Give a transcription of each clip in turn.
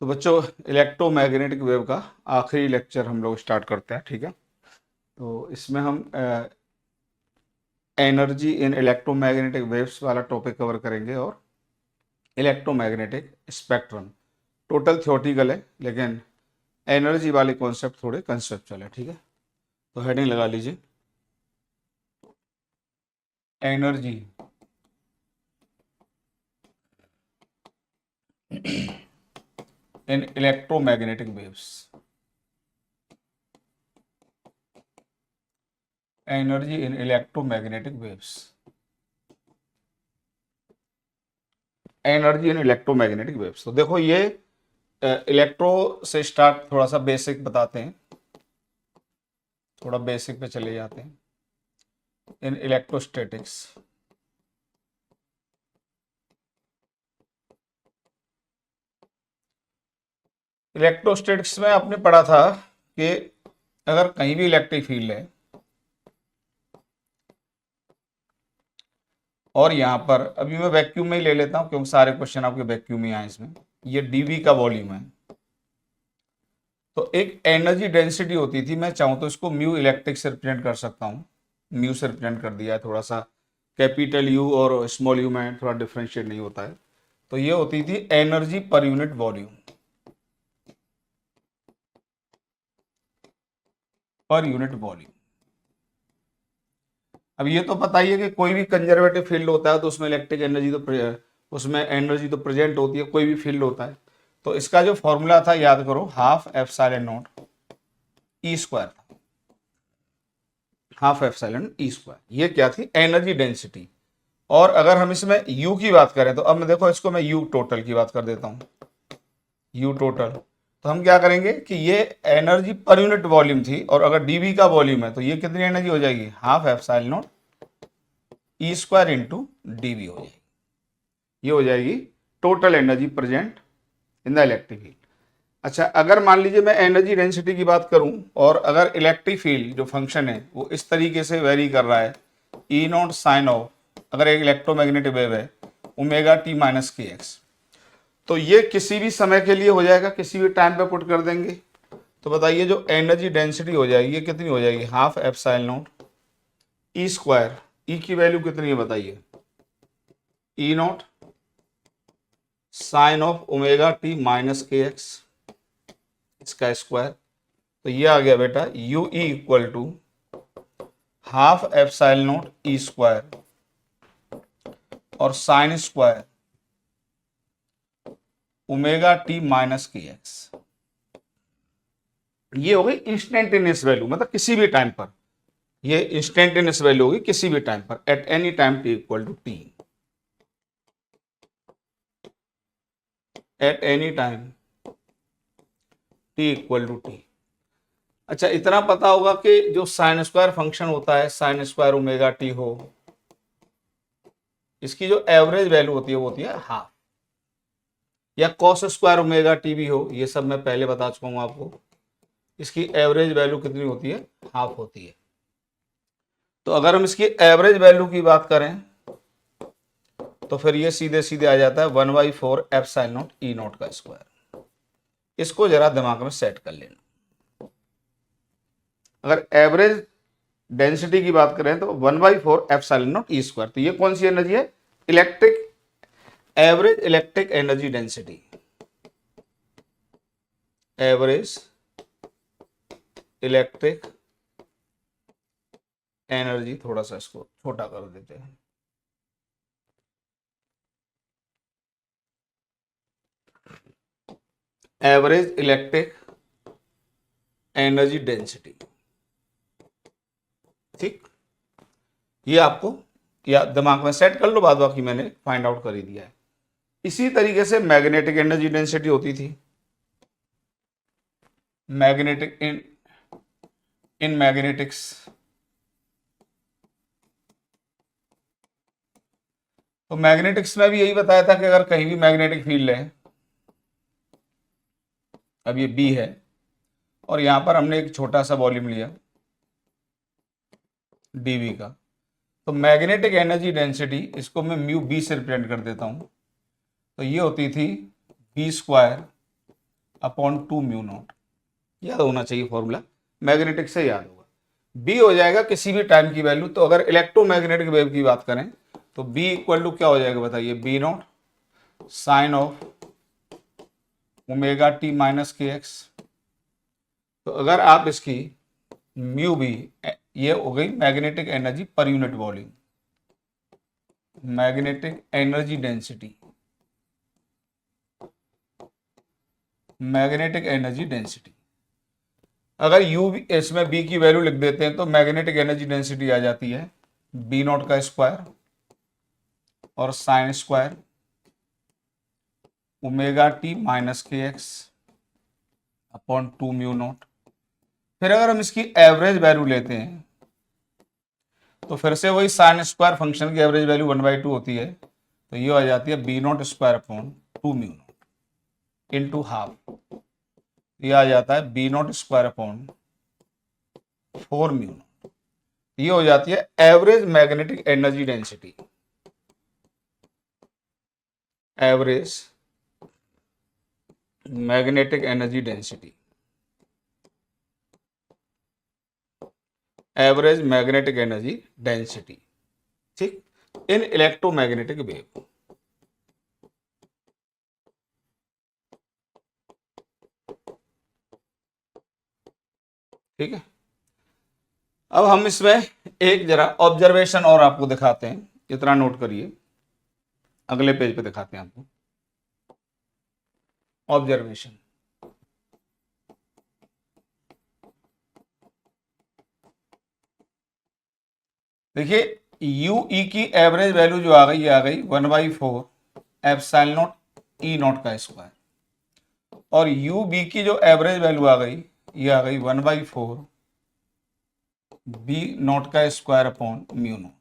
तो बच्चों, electromagnetic wave का आखिरी लेक्चर हम लोग स्टार्ट करते हैं। ठीक है, तो इसमें हम एनर्जी इन इलेक्ट्रोमैग्नेटिक वेव्स वाला टॉपिक कवर करेंगे और इलेक्ट्रोमैग्नेटिक स्पेक्ट्रम। टोटल थ्योरेटिकल है, लेकिन एनर्जी वाले कॉन्सेप्ट थोड़े कंसेप्चुअल है। ठीक है, तो हेडिंग लगा लीजिए, energy in electromagnetic waves. Energy in electromagnetic waves. Energy in electromagnetic waves. तो देखो, ये इलेक्ट्रो से स्टार्ट, थोड़ा सा बेसिक बताते हैं, थोड़ा बेसिक पे चले जाते हैं। इन इलेक्ट्रोस्टैटिक्स, इलेक्ट्रोस्टैटिक्स में आपने पढ़ा था कि अगर कहीं भी इलेक्ट्रिक फील्ड है और यहां पर, अभी मैं वैक्यूम में ही ले लेता हूं क्योंकि सारे क्वेश्चन आपके वैक्यूम ही आए इसमें। ये डीवी का वॉल्यूम है, तो एक एनर्जी डेंसिटी होती थी, मैं चाहूं तो इसको म्यू इलेक्ट्रिक से रिप्रेजेंट कर सकता हूं। म्यू से रिप्रेजेंट कर दिया है, थोड़ा सा कैपिटल यू और स्मॉल यू में थोड़ा डिफ्रेंशिएट नहीं होता है। तो ये होती थी एनर्जी पर यूनिट वॉल्यूम, पर यूनिट वॉल्यूम। अब ये तो पता ही है कि कोई भी कंजर्वेटिव फील्ड होता है तो उसमें इलेक्ट्रिक एनर्जी तो उसमें एनर्जी तो प्रेजेंट होती है, कोई भी फील्ड होता है। तो इसका जो फॉर्मूला था, याद करो, half epsilon naught E square था। हाफ एप्सिलॉन ई स्क्वायर, ये क्या थी? Energy density. और अगर हम इसमें यू की बात करें तो अब मैं देखो, इसको मैं यू टोटल की बात कर देता हूं, यू टोटल। तो हम क्या करेंगे कि ये एनर्जी पर यूनिट वॉल्यूम थी, और अगर डीवी का वॉल्यूम है तो ये कितनी एनर्जी हो जाएगी? Half epsilon naught E square into DV हो जाएगी। ये हो जाएगी total energy present in the electric field. अच्छा, अगर मान लीजिए मैं एनर्जी डेंसिटी की बात करूं और अगर इलेक्ट्रिक फील्ड जो फंक्शन है वो इस तरीके से वेरी कर रहा है, ई नॉट साइन ऑफ, अगर एक इलेक्ट्रोमैग्नेटिक वेव है, omega T minus K X, तो ये किसी भी समय के लिए हो जाएगा, किसी भी टाइम पे पुट कर देंगे। तो बताइए, जो एनर्जी डेंसिटी हो जाएगी ये कितनी हो जाएगी? Half epsilon naught E square. E की वैल्यू कितनी है बताइए? E naught sine of omega T minus K X, इसका स्क्वायर। तो ये आ गया बेटा U E equal to half epsilon naught E square और sine square omega T minus K X. ये हो गई इंस्टेंटेनियस वैल्यू, मतलब किसी भी टाइम पर। ये इंस्टेंटेनियस वैल्यू होगी किसी भी टाइम पर, at any time T equal to T, at any time T equal to T. अच्छा, इतना पता होगा कि जो साइन स्क्वायर फंक्शन होता है, साइन स्क्वायर ओमेगा टी हो, इसकी जो एवरेज वैल्यू होती है वो होती है हाफ, या कॉस स्क्वायर ओमेगा टी भी हो, ये सब मैं पहले बता चुका हूं आपको। इसकी एवरेज वैल्यू कितनी होती है? हाफ होती है। तो अगर हम इसकी एवरेज वैल्यू की बात करें तो फिर ये सीधे सीधे आ जाता है 1/4 एप्सिलॉन नॉट ई नॉट का स्क्वायर। इसको जरा दिमाग में सेट कर लेना। अगर एवरेज डेंसिटी की बात करें तो 1/4 एप्सिलॉन नॉट ई स्क्वायर। तो ये कौन सी एनर्जी है? Electric average electric energy density, average electric energy. थोड़ा सा इसको छोटा कर देते हैं, एवरेज इलेक्ट्रिक एनर्जी डेंसिटी। ठीक, ये आपको या दिमाग में सेट कर लो, बाद बाकी मैंने फाइंड आउट कर ही दिया है। इसी तरीके से मैग्नेटिक एनर्जी डेंसिटी होती थी। मैग्नेटिक इन मैग्नेटिक्स, तो मैग्नेटिक्स में भी यही बताया था कि अगर कहीं भी मैग्नेटिक फील्ड है, अब ये बी है और यहां पर हमने एक छोटा सा वॉल्यूम लिया डीवी का, तो मैग्नेटिक एनर्जी डेंसिटी, इसको मैं म्यू बी से रिप्रेजेंट कर देता हूं। तो ये होती थी B square upon 2 mu naught, याद होना चाहिए फॉर्मूला, मैग्नेटिक से याद होगा। बी हो जाएगा किसी भी टाइम की वैल्यू, तो अगर इलेक्ट्रोमैग्नेटिक वेव की बात करें तो बी इक्वल टू क्या हो जाएगा बताइए, B naught sine of omega T minus K X. तो अगर आप इसकी म्यू बी, ये हो गई मैग्नेटिक एनर्जी पर unit volume, magnetic energy density, magnetic energy density. अगर यू इसमें बी की वैल्यू लिख देते हैं तो मैग्नेटिक एनर्जी डेंसिटी आ जाती है बी नॉट का स्क्वायर और sine square omega T minus K x upon 2 mu not. फिर अगर हम इसकी एवरेज वैल्यू लेते हैं तो फिर से वही साइन स्क्वायर फंक्शन की एवरेज वैल्यू 1/2 होती है, तो ये आ जाती है B naught square upon 2 mu naught into half, ये आ जाता है B naught square upon 4 mu naught. ये हो जाती है average magnetic energy density, average magnetic energy density, average magnetic energy density, ठीक, इन इलेक्ट्रोमैग्नेटिक वेव। ठीक है, अब हम इसमें एक जरा ऑब्जर्वेशन और आपको दिखाते हैं, इतना नोट करिए, अगले पेज पे दिखाते हैं आपको ऑब्जर्वेशन। देखिए यू ई की एवरेज वैल्यू जो आ गई, ये आ गई 1/4 एप्सिलॉन नॉट ई नॉट का स्क्वायर, और यू बी की जो एवरेज वैल्यू आ गई, ये आ गई 1/4 बी नॉट का स्क्वायर अपॉन म्यू नॉट।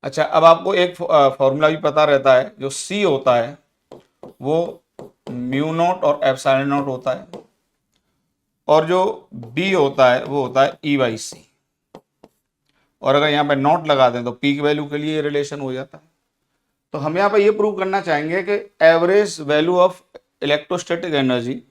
अच्छा, अब आपको एक फॉर्मूला भी पता रहता है, जो सी होता है वो म्यू नॉट और एप्सिलॉन नॉट होता है, और जो बी होता है वो होता है E/C, और अगर यहाँ पे नॉट लगा दें तो पी की वैल्यू के लिए रिलेशन हो जाता है। तो हम यहाँ पे ये प्रूव करना चाहेंगे कि average value of electrostatic energy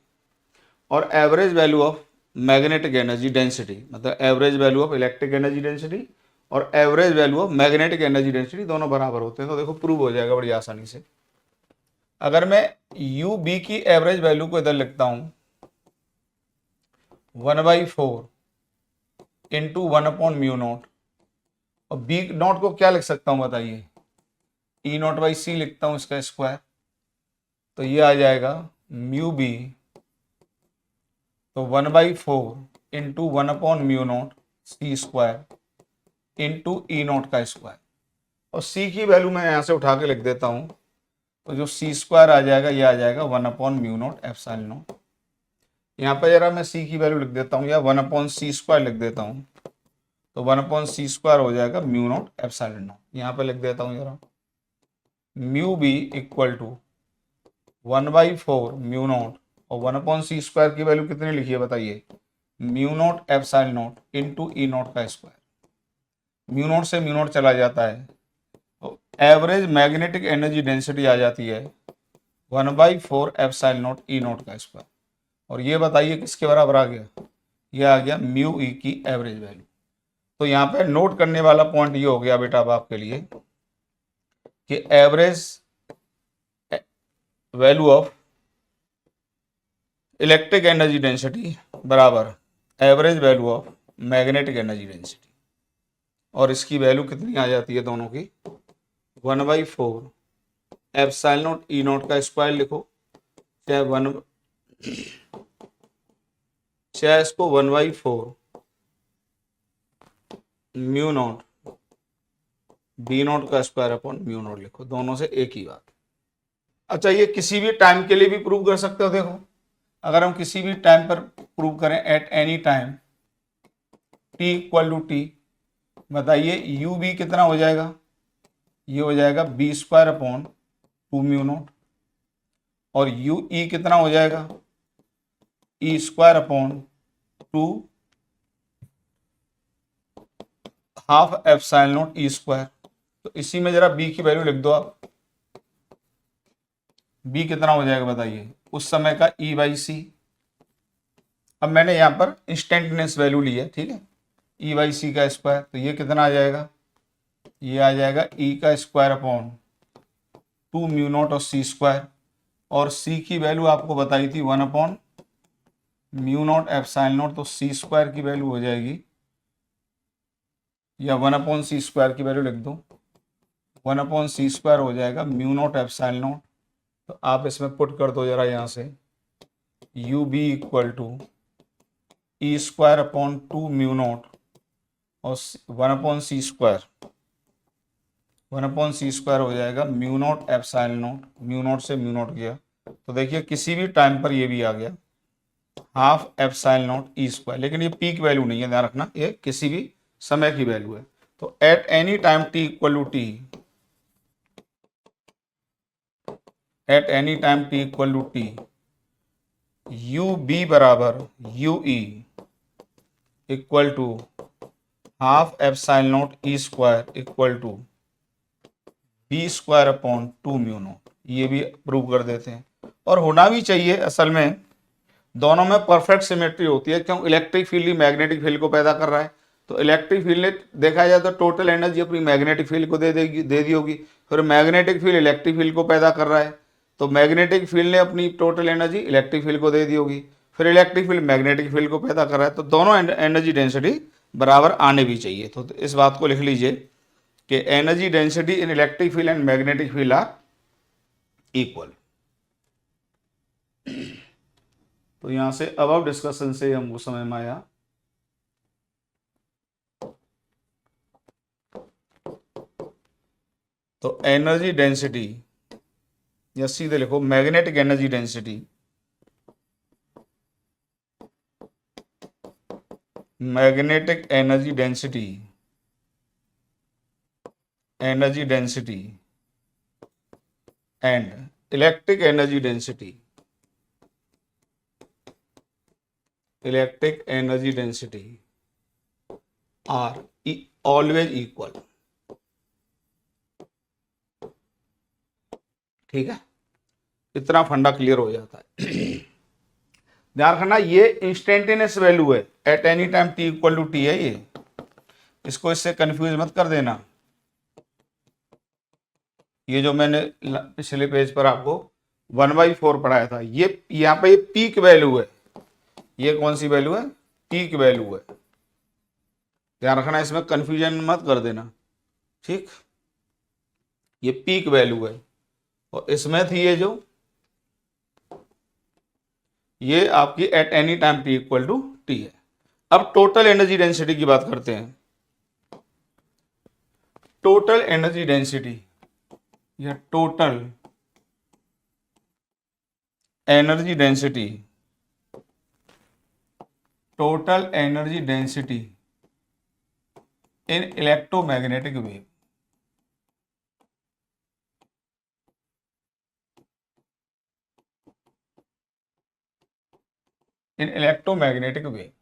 और average value of magnetic energy density, मतलब average value of electric energy density और average value of magnetic energy density दोनों बराबर होते हैं। तो देखो प्रूव हो जाएगा बड़ी आसानी से। अगर मैं यू बी की एवरेज वैल्यू को इधर लिखता हूं 1/4 इंटू 1 अपॉन म्यू नॉट, और बी नॉट को क्या लिख सकता हूं बताइए, ई नॉट बाई सी लिखता हूं इसका स्क्वायर, तो ये आ जाएगा म्यू बी, तो 1/4 into 1/μ0 C square into E naught का स्क्वायर, और सी की वैल्यू मैं यहाँ से उठा के लिख देता हूँ, तो जो सी स्क्वायर आ जाएगा ये आ जाएगा 1/μ0 एप्सिलॉन नॉट। यहाँ पर जरा मैं सी की वैल्यू लिख देता हूँ, या 1/c स्क्वायर लिख देता हूँ, तो 1/c स्क्वायर हो जाएगा म्यू नॉट एप्सिलॉन नॉट। यहाँ पे लिख देता हूँ जरा, mu B equal to 1/4 mu naught, और 1/c स्क्वायर की वैल्यू कितनी लिखी है बताइए, mu naught epsilon naught into E naught का स्क्वायर, म्यू नॉट से म्यू नॉट चला जाता है, तो एवरेज मैग्नेटिक एनर्जी डेंसिटी आ जाती है 1/4 एप्सिलॉन नॉट ई नॉट का स्क्वायर। और ये बताइए किसके बराबर आ गया, ये आ गया म्यू ई की एवरेज वैल्यू। तो यहाँ पे नोट करने वाला पॉइंट ये हो गया बेटा अब आपके लिए कि average value of electric energy density बराबर average value of magnetic energy density, और इसकी वैल्यू कितनी आ जाती है दोनों की, 1/4 एप्सिलॉन नॉट ई नॉट का स्क्वायर लिखो, चाहे इसको 1/4 म्यू नॉट बी नॉट का स्क्वायर अपॉन म्यू नॉट लिखो, दोनों से एक ही बात। अच्छा, ये किसी भी टाइम के लिए भी प्रूव कर सकते हो। देखो अगर हम किसी भी टाइम पर प्रूव करें, at any time T equal to T, बताइए यू बी कितना हो जाएगा, ये हो जाएगा B square upon 2 mu naught, और यू ई कितना हो जाएगा, E square upon 2 half epsilon naught E square. तो इसी में जरा बी की वैल्यू लिख दो आप, बी कितना हो जाएगा बताइए, उस समय का ई बाई सी। अब मैंने यहाँ पर इंस्टेंटेनियस वैल्यू ली है, ठीक है, ई बाई सी का स्क्वायर, तो ये कितना आ जाएगा, ये आ जाएगा ई का स्क्वायर अपॉन 2 म्यू नॉट और सी स्क्वायर, और सी की वैल्यू आपको बताई थी 1 upon mu naught epsilon not, तो सी स्क्वायर की वैल्यू हो जाएगी, या 1 अपॉन सी स्क्वायर की वैल्यू लिख दो, 1 अपॉन सी स्क्वायर हो जाएगा म्यू नॉट एप्सिलॉन नॉट। तो आप इसमें पुट कर दो जरा यहाँ से, U B equal to E square upon 2 mu naught और 1 upon C square, 1 upon C square हो जाएगा mu naught epsilon naught, mu naught से म्यू नॉट गया, तो देखिए किसी भी टाइम पर ये भी आ गया half epsilon naught E square, लेकिन ये पीक वैल्यू नहीं है, ध्यान रखना, ये किसी भी समय की वैल्यू है। तो at any time T equal to T, at any time T equal to T, U B बराबर U E equal to half epsilon naught E square equal to B square upon 2 mu naught, ये भी prove कर देते हैं। और होना भी चाहिए, असल में दोनों में परफेक्ट सिमेट्री होती है, क्यों, इलेक्ट्रिक फील्ड ही मैग्नेटिक फील्ड को पैदा कर रहा है, तो इलेक्ट्रिक फील्ड ने देखा जाए तो टोटल एनर्जी अपनी मैग्नेटिक फील्ड को दे दी होगी, फिर मैग्नेटिक फील्ड इलेक्ट्रिक फील्ड को पैदा कर रहा है, तो मैग्नेटिक फील्ड ने अपनी टोटल एनर्जी इलेक्ट्रिक फील्ड को दे दी होगी, फिर इलेक्ट्रिक फील्ड मैग्नेटिक फील्ड को पैदा कर रहा है, तो दोनों एनर्जी डेंसिटी बराबर आने भी चाहिए। तो इस बात को लिख लीजिए कि energy density in electric field and magnetic field are equal. तो यहां से अबव डिस्कशन से हमको समझ में आया तो एनर्जी डेंसिटी, या सीधे लिखो magnetic energy density, magnetic energy density, energy density and electric energy density, electric energy density are always equal. ठीक है, इतना फंडा क्लियर हो जाता है। ध्यान रखना ये इंस्टेंटेनियस वैल्यू है, at any time T equal to T है, ये इसको इससे कंफ्यूज मत कर देना। ये जो मैंने पिछले पेज पर आपको 1/4 पढ़ाया था, ये यहाँ पे ये पीक वैल्यू है, ये कौन सी वैल्यू है, पीक वैल्यू है, ध्यान रखना, इसमें कंफ्यूजन मत कर देना, ठीक, ये पीक वैल्यू है, और इसमें थी ये जो, ये आपकी at any time T equal to T है। अब टोटल एनर्जी डेंसिटी की बात करते हैं, टोटल एनर्जी डेंसिटी या total energy density, total energy density in electromagnetic wave, in electromagnetic wave.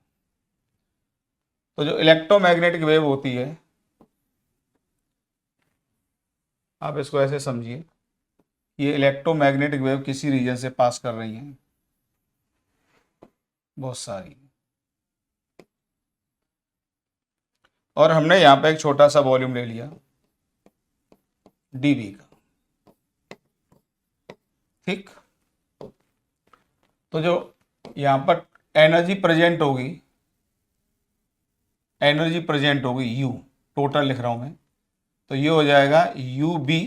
तो जो इलेक्ट्रोमैग्नेटिक वेव होती है, आप इसको ऐसे समझिए, ये इलेक्ट्रोमैग्नेटिक वेव किसी रीजन से पास कर रही हैं, बहुत सारी, और हमने यहां पे एक छोटा सा वॉल्यूम ले लिया डीवी का, ठीक। तो जो यहां पर एनर्जी प्रेजेंट होगी, एनर्जी प्रेजेंट होगी यू, टोटल लिख रहा हूं मैं, तो ये हो जाएगा U B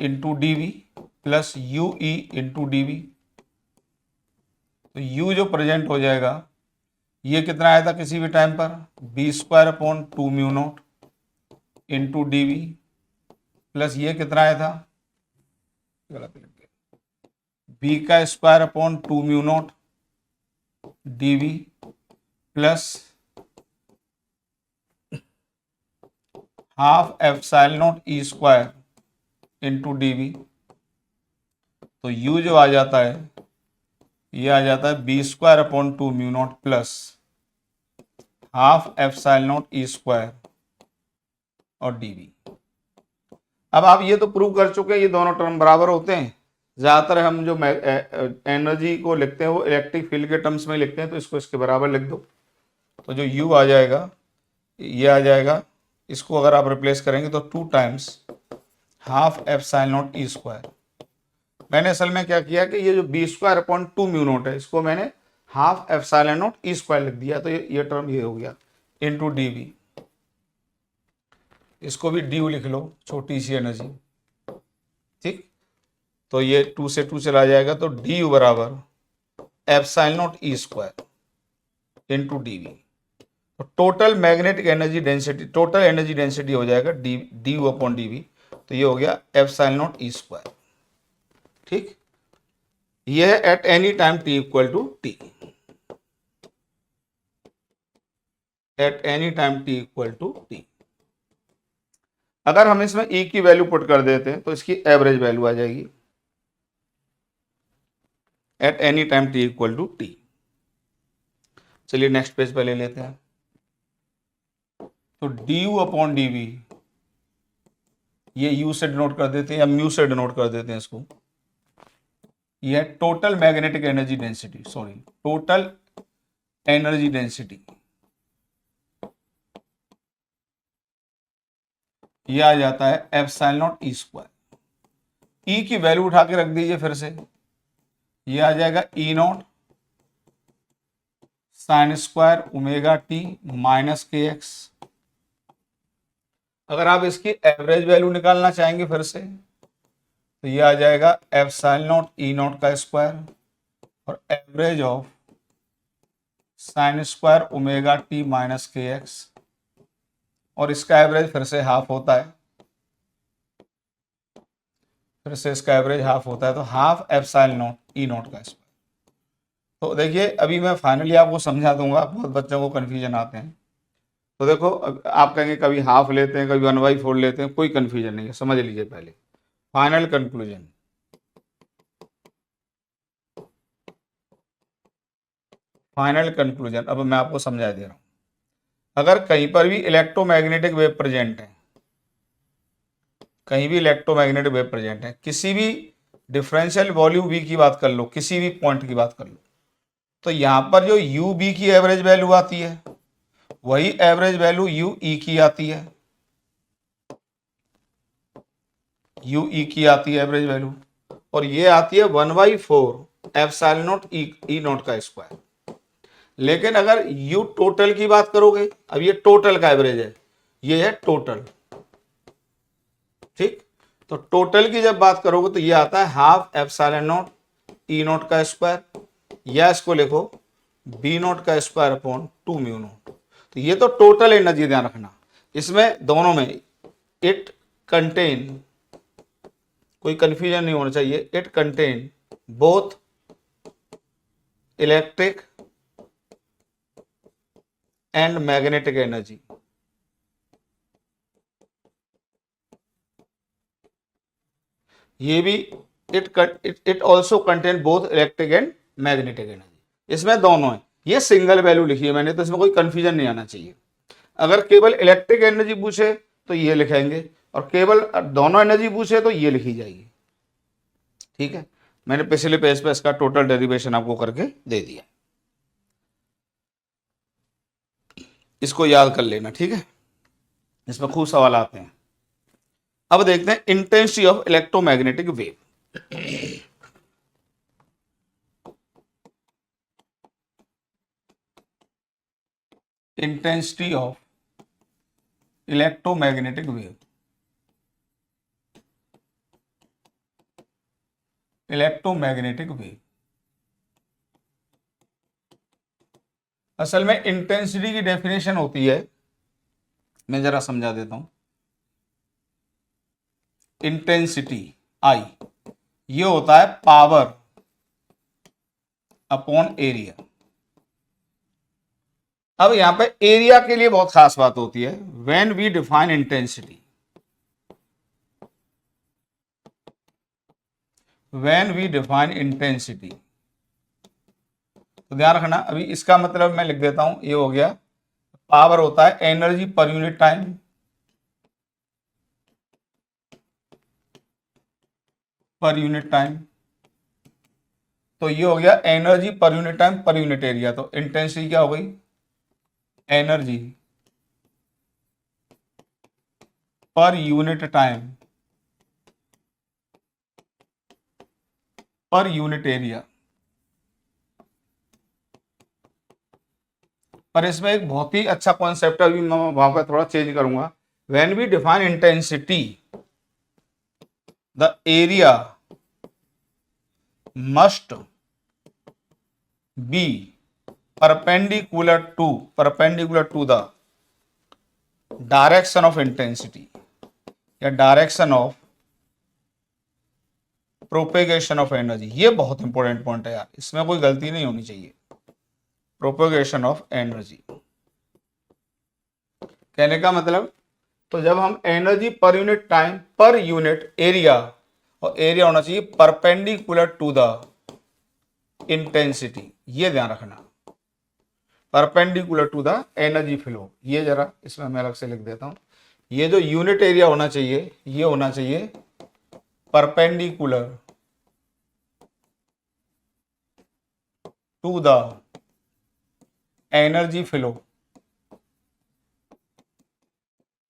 into D V plus U E into D V. तो यू जो प्रेजेंट हो जाएगा, ये कितना आया था किसी भी टाइम पर, B square upon 2 mu naught into D V, plus ये कितना आया था, गलत लिख गया, बी का square upon 2 mu naught D V plus half epsilon naught E square into D V. तो यू जो आ जाता है, ये आ जाता है B square upon 2 mu naught plus half epsilon naught E square और डी वी। अब आप ये तो प्रूव कर चुके हैं ये दोनों टर्म बराबर होते हैं। ज़्यादातर हम जो एनर्जी को लिखते हैं वो इलेक्ट्रिक फील्ड के टर्म्स में लिखते हैं, तो इसको इसके बराबर लिख दो। तो जो U आ जाएगा ये आ जाएगा, इसको अगर आप रिप्लेस करेंगे तो 2 times half epsilon naught E square. मैंने असल में क्या किया कि ये जो B square upon 2 mu naught है इसको मैंने half epsilon naught E square लिख दिया, तो ये टर्म ये हो गया इनटू डी वी। इसको भी डी लिख लो, छोटी सी एनर्जी, ठीक। तो ये 2 से 2 चला जाएगा, तो डी यू बराबर epsilon naught E square into D V. तो total magnetic energy density, total energy density हो जाएगा D you upon D V. तो ये हो गया एप्सिलॉन नॉट ई स्क्वायर, ठीक। ये है at any time T equal to T, at any time T equal to t. अगर हम इसमें E की वैल्यू पुट कर देते हैं तो इसकी एवरेज वैल्यू आ जाएगी at any time T equal to t. चलिए नेक्स्ट पेज पे ले लेते हैं। तो D you upon D v, ये यू से डिनोट कर देते हैं या म्यू से डिनोट कर देते हैं इसको। ये है total magnetic energy density, sorry total energy density. ये आ जाता है epsilon naught E square. E की वैल्यू उठा के रख दीजिए फिर से, ये आ जाएगा E naught sine square omega T minus K X. अगर आप इसकी एवरेज वैल्यू निकालना चाहेंगे फिर से, तो ये आ जाएगा एप्सिलॉन नॉट ई नॉट का स्क्वायर और average of sine square omega T minus K x, और इसका एवरेज फिर से हाफ होता है, फिर से इसका एवरेज हाफ होता है, तो half epsilon naught E naught का स्क्वायर। तो देखिए अभी मैं फाइनली आपको समझा दूंगा, बहुत बच्चों को कन्फ्यूजन आते हैं। तो देखो आप कहेंगे कभी हाफ लेते हैं कभी 1/4 लेते हैं, कोई कन्फ्यूजन नहीं है, समझ लीजिए पहले फाइनल कंक्लूजन। फाइनल कंक्लूजन अब मैं आपको समझा दे रहा हूं। अगर कहीं पर भी इलेक्ट्रोमैग्नेटिक वेव प्रेजेंट है, कहीं भी इलेक्ट्रोमैग्नेटिक वेव प्रेजेंट है, किसी भी डिफरेंशियल वॉल्यूम V की बात कर लो, किसी भी पॉइंट की बात कर लो, तो यहां पर जो यू बी की एवरेज वैल्यू आती है वही एवरेज वैल्यू यू ई की आती है, यू ई की आती है एवरेज वैल्यू, और ये आती है 1/4 एप्सिलॉन नॉट ई नॉट का स्क्वायर। लेकिन अगर यू टोटल की बात करोगे, अब ये टोटल का एवरेज है, ये है टोटल, ठीक। तो टोटल की जब बात करोगे तो ये आता है half epsilon naught E naught का स्क्वायर, या इसको लिखो बी नॉट का स्क्वायर अपॉन 2 म्यू नॉट। तो ये तो टोटल एनर्जी, ध्यान रखना इसमें दोनों में इट कंटेन, कोई कंफ्यूजन नहीं होना चाहिए, it contain both electric and magnetic energy. ये भी it also contain both electric and magnetic energy, इसमें दोनों है। ये सिंगल वैल्यू लिखी है मैंने, तो इसमें कोई कंफ्यूजन नहीं आना चाहिए। अगर केवल इलेक्ट्रिक एनर्जी पूछे तो ये लिखेंगे, और केवल दोनों एनर्जी पूछे तो ये लिखी जाएगी, ठीक है। मैंने पिछले पेज पे इसका टोटल डेरिवेशन आपको करके दे दिया, इसको याद कर लेना, ठीक है। इसमें खूब सवाल आते हैं। अब देखते हैं intensity of electromagnetic wave. Intensity of electromagnetic wave, electromagnetic wave. असल में इंटेंसिटी की डेफिनेशन होती है, मैं जरा समझा देता हूं। इंटेंसिटी आई ये होता है पावर अपॉन एरिया। अब यहां पे एरिया के लिए बहुत खास बात होती है, when we define intensity, when we define intensity, तो ध्यान रखना। अभी इसका मतलब मैं लिख देता हूं, ये हो गया पावर होता है एनर्जी पर यूनिट टाइम, पर यूनिट टाइम। तो ये हो गया एनर्जी पर यूनिट टाइम पर यूनिट एरिया। तो इंटेंसिटी क्या हो गई, एनर्जी पर यूनिट टाइम पर यूनिट एरिया। पर इसमें एक बहुत ही अच्छा कॉन्सेप्ट है, अभी मैं वहां पर थोड़ा चेंज करूंगा। When we define intensity, the area must be perpendicular to the direction of intensity या direction of propagation of energy. ये बहुत इंपॉर्टेंट पॉइंट है यार, इसमें कोई गलती नहीं होनी चाहिए। प्रोपेगेशन ऑफ एनर्जी कहने का मतलब, तो जब हम एनर्जी पर यूनिट टाइम पर यूनिट एरिया, और एरिया होना चाहिए परपेंडिकुलर टू द इंटेंसिटी, ये ध्यान रखना, perpendicular to the energy flow. ये जरा इसमें मैं अलग से लिख देता हूं, ये जो यूनिट एरिया होना चाहिए ये होना चाहिए perpendicular to the energy flow.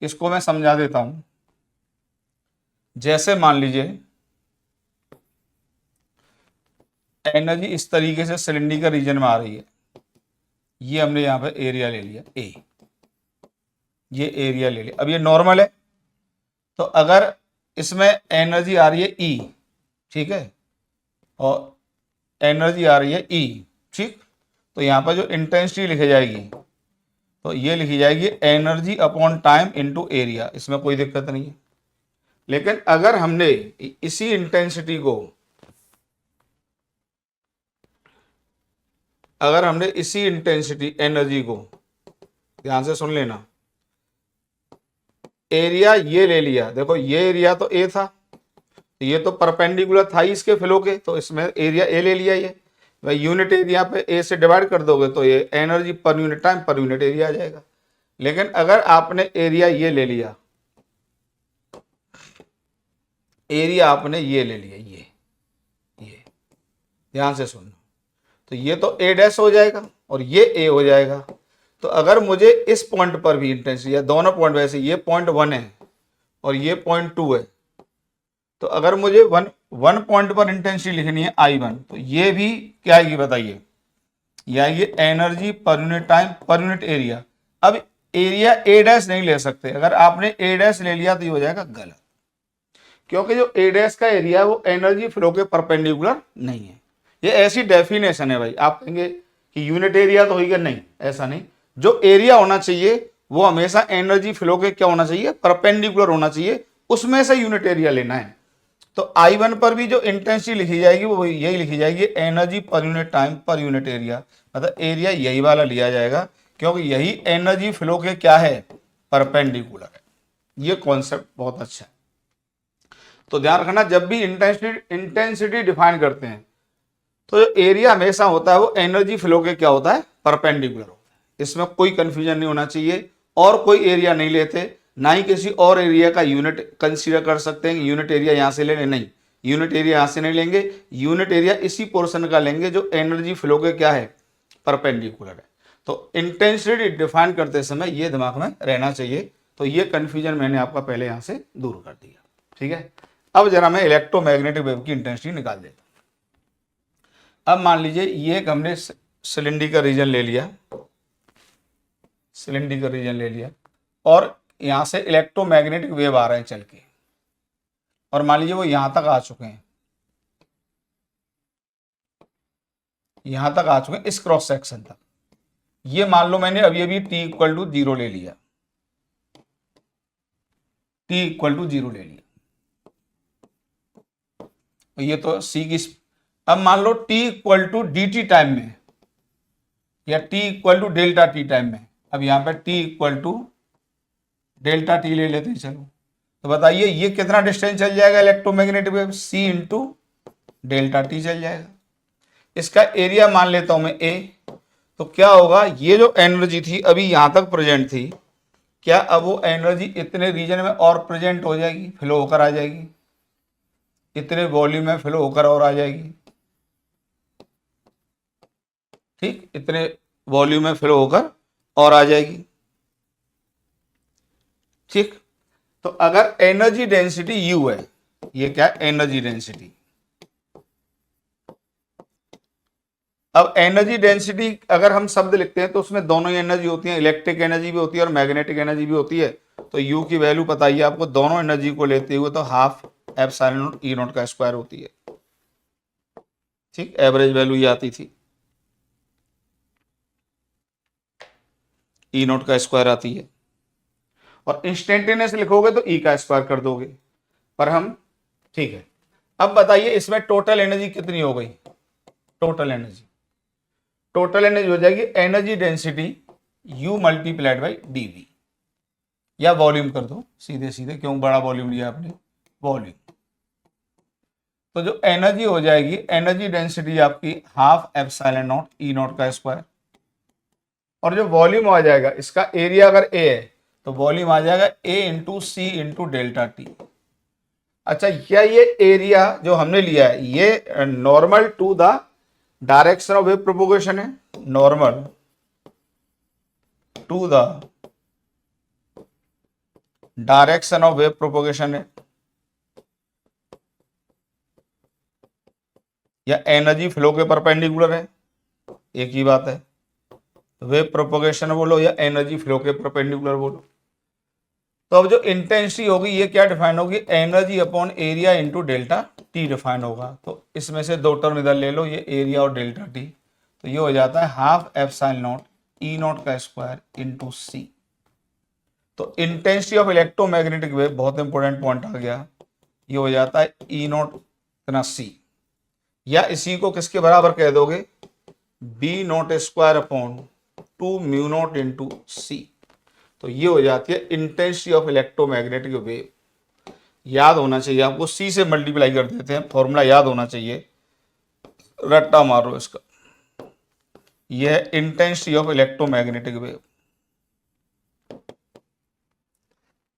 इसको मैं समझा देता हूं। जैसे मान लीजिए एनर्जी इस तरीके से सिलेंडर रीजन में आ रही है, ये हमने यहां पे एरिया ले लिया ए, ये एरिया ले लिया। अब ये नॉर्मल है, तो अगर इसमें एनर्जी आ रही है ई, ठीक है, और एनर्जी आ रही है ई, ठीक, तो यहां पर जो इंटेंसिटी लिखी जाएगी, तो ये लिखी जाएगी energy upon time into area, इसमें कोई दिक्कत नहीं है। लेकिन अगर हमने इसी इंटेंसिटी को, अगर हमने इसी इंटेंसिटी एनर्जी को, ध्यान से सुन लेना, एरिया ये ले लिया, देखो ये एरिया तो ए था, ये तो परपेंडिकुलर था ही इसके फ्लो के, तो इसमें एरिया ए ले लिया, ये भाई यूनिट एरिया पे ए से डिवाइड कर दोगे तो ये एनर्जी पर यूनिट टाइम पर यूनिट एरिया आ जाएगा। लेकिन अगर आपने एरिया ये ले लिया, एरिया आपने ये ले लिया, ये ध्यान से सुनना, तो ये तो ए डैश हो जाएगा और ये ए हो जाएगा। तो अगर मुझे इस पॉइंट पर भी इंटेंसिटी, या दोनों पॉइंट, वैसे ये पॉइंट 1 है और ये पॉइंट 2 है, तो अगर मुझे वन पॉइंट पर इंटेंसिटी लिखनी है I1, तो ये भी क्या आएगी बताइए, ये आएगी एनर्जी पर यूनिट टाइम पर यूनिट एरिया। अब एरिया ए डैश नहीं ले सकते, अगर आपने ए डैश ले लिया तो ये हो जाएगा गलत, क्योंकि जो ए डैश का एरिया है वो एनर्जी फ्लो के परपेंडिकुलर नहीं है। ये ऐसी डेफिनेशन है भाई, आप कहेंगे कि यूनिट एरिया तो होगा, नहीं, ऐसा नहीं। जो एरिया होना चाहिए वो हमेशा एनर्जी फ्लो के क्या होना चाहिए, परपेंडिकुलर होना चाहिए, उसमें से यूनिट एरिया लेना है। तो I1 पर भी जो इंटेंसिटी लिखी जाएगी वो यही लिखी जाएगी, एनर्जी पर यूनिट टाइम पर यूनिट एरिया, मतलब एरिया यही वाला लिया जाएगा, क्योंकि यही एनर्जी फ्लो के क्या है, परपेंडिकुलर है। ये कॉन्सेप्ट बहुत अच्छा है। तो ध्यान रखना, जब भी इंटेंसिटी डिफाइन करते हैं तो जो एरिया हमेशा होता है वो एनर्जी फ्लो के क्या होता है, परपेंडिकुलर होता है। इसमें कोई कंफ्यूजन नहीं होना चाहिए। और कोई एरिया नहीं लेते, ना ही किसी और एरिया का यूनिट कंसीडर कर सकते हैं, यूनिट एरिया यहां से ले लें, नहीं, यूनिट एरिया यहां से नहीं लेंगे, यूनिट एरिया इसी पोर्शन का लेंगे जो एनर्जी फ्लो के क्या है, परपेंडिकुलर है। तो इंटेंसिटी डिफाइन करते समय ये दिमाग में रहना चाहिए। तो ये कंफ्यूजन मैंने आपका पहले यहां से दूर कर दिया, ठीक है। अब जरा मैं इलेक्ट्रोमैग्नेटिक वेव की इंटेंसिटी निकाल देता हूं। अब मान लीजिए ये एक हमने सिलेंडर का रीजन ले लिया, सिलेंडर का रीजन ले लिया, और यहां से इलेक्ट्रोमैग्नेटिक वेव आ रहे हैं चल के, और मान लीजिए वो यहां तक आ चुके हैं, यहां तक आ चुके हैं इस क्रॉस सेक्शन तक। ये मान लो मैंने अभी T=0 ले लिया, T=0 ले लिया, ये तो C की। अब मान लो T=dt टाइम में या T=Δt टाइम में, अब यहां पर T=Δt ले लेते हैं, चलो। तो बताइए ये कितना डिस्टेंस चल जाएगा इलेक्ट्रोमैग्नेटिक वेव, C × Δt चल जाएगा। इसका एरिया मान लेता हूं मैं A। तो क्या होगा, ये जो एनर्जी थी अभी यहां तक प्रेजेंट थी, क्या अब वो एनर्जी इतने रीजन में और प्रेजेंट हो जाएगी, फ्लो होकर आ जाएगी, इतने वॉल्यूम में फ्लो होकर और आ जाएगी। ठीक, इतने वॉल्यूम में फ्लो होकर और आ जाएगी। ठीक, तो अगर एनर्जी डेंसिटी U है, ये क्या है, एनर्जी डेंसिटी। अब एनर्जी डेंसिटी अगर हम शब्द लिखते हैं तो उसमें दोनों ही एनर्जी होती है, इलेक्ट्रिक एनर्जी भी होती है और मैग्नेटिक एनर्जी भी होती है। तो U की वैल्यू पता ही है आपको, दोनों एनर्जी को लेते हुए तो half epsilon not E not का स्क्वायर होती है। ठीक, एवरेज वैल्यू ये आती थी, E नॉट का स्क्वायर आती है। और इंस्टेंटेनियस लिखोगे तो E का स्क्वायर कर दोगे, पर हम, ठीक है। अब बताइए इसमें टोटल एनर्जी कितनी हो गई, टोटल एनर्जी हो जाएगी energy density U multiplied by dV, या वॉल्यूम कर दो सीधे सीधे, क्यों बड़ा वॉल्यूम लिया आपने, वॉल्यूम। तो जो एनर्जी हो जाएगी, एनर्जी डेंसिटी आपकी half epsilon not E not का स्क्वायर, और जो वॉल्यूम आ जाएगा, इसका एरिया अगर A है तो वॉल्यूम आ जाएगा A into C into delta T. अच्छा, क्या ये एरिया जो हमने लिया है ये normal to the direction of wave propagation है, normal to the direction of wave propagation है, या एनर्जी फ्लो के परपेंडिकुलर है, एक ही बात है। वेव प्रोपोगेशन बोलो या एनर्जी फ्लो के परपेंडिकुलर बोलो। तो अब जो इंटेंसिटी होगी ये क्या डिफाइन होगी, energy upon area into delta T define होगा। तो इसमें से दो टर्म इधर ले लो, ये एरिया और डेल्टा टी, तो ये हो जाता है half epsilon not E not का स्क्वायर इंटू सी। तो इंटेंसिटी ऑफ इलेक्ट्रोमैग्नेटिक वेव, बहुत इंपॉर्टेंट पॉइंट आ गया, ये हो जाता है E नॉट इतना सी, या इसी को किसके बराबर कह दोगे, B naught square upon 2 mu naught into C. तो ये हो जाती है इंटेंसिटी ऑफ इलेक्ट्रोमैग्नेटिक वेव। याद होना चाहिए आपको, सी से मल्टीप्लाई कर देते हैं, फॉर्मूला याद होना चाहिए, रट्टा मारो इसका। यह intensity of electromagnetic wave,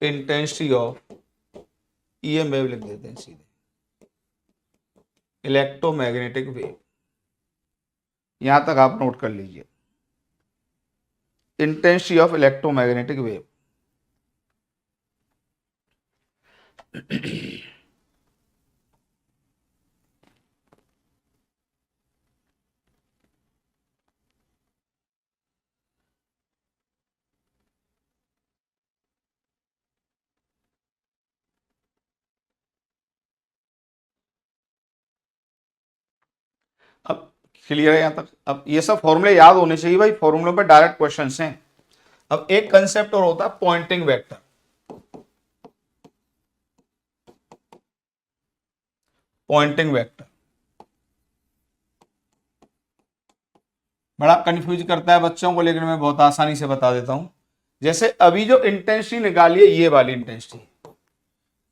intensity of EM wave लिख देते हैं सीधे, इलेक्ट्रोमैग्नेटिक वेव। यहां तक आप नोट कर लीजिए, इंटेंसिटी ऑफ इलेक्ट्रोमैग्नेटिक वेव। अब क्लियर है यहां तक। अब ये सब फॉर्मूले याद होने चाहिए भाई, फॉर्मूलों पे डायरेक्ट क्वेश्चंस हैं। अब एक कंसेप्ट और होता है पॉइंटिंग वेक्टर। पॉइंटिंग वेक्टर बड़ा कंफ्यूज करता है बच्चों को, लेकिन मैं बहुत आसानी से बता देता हूं। जैसे अभी जो इंटेंसिटी निकाली है, ये वाली इंटेंसिटी,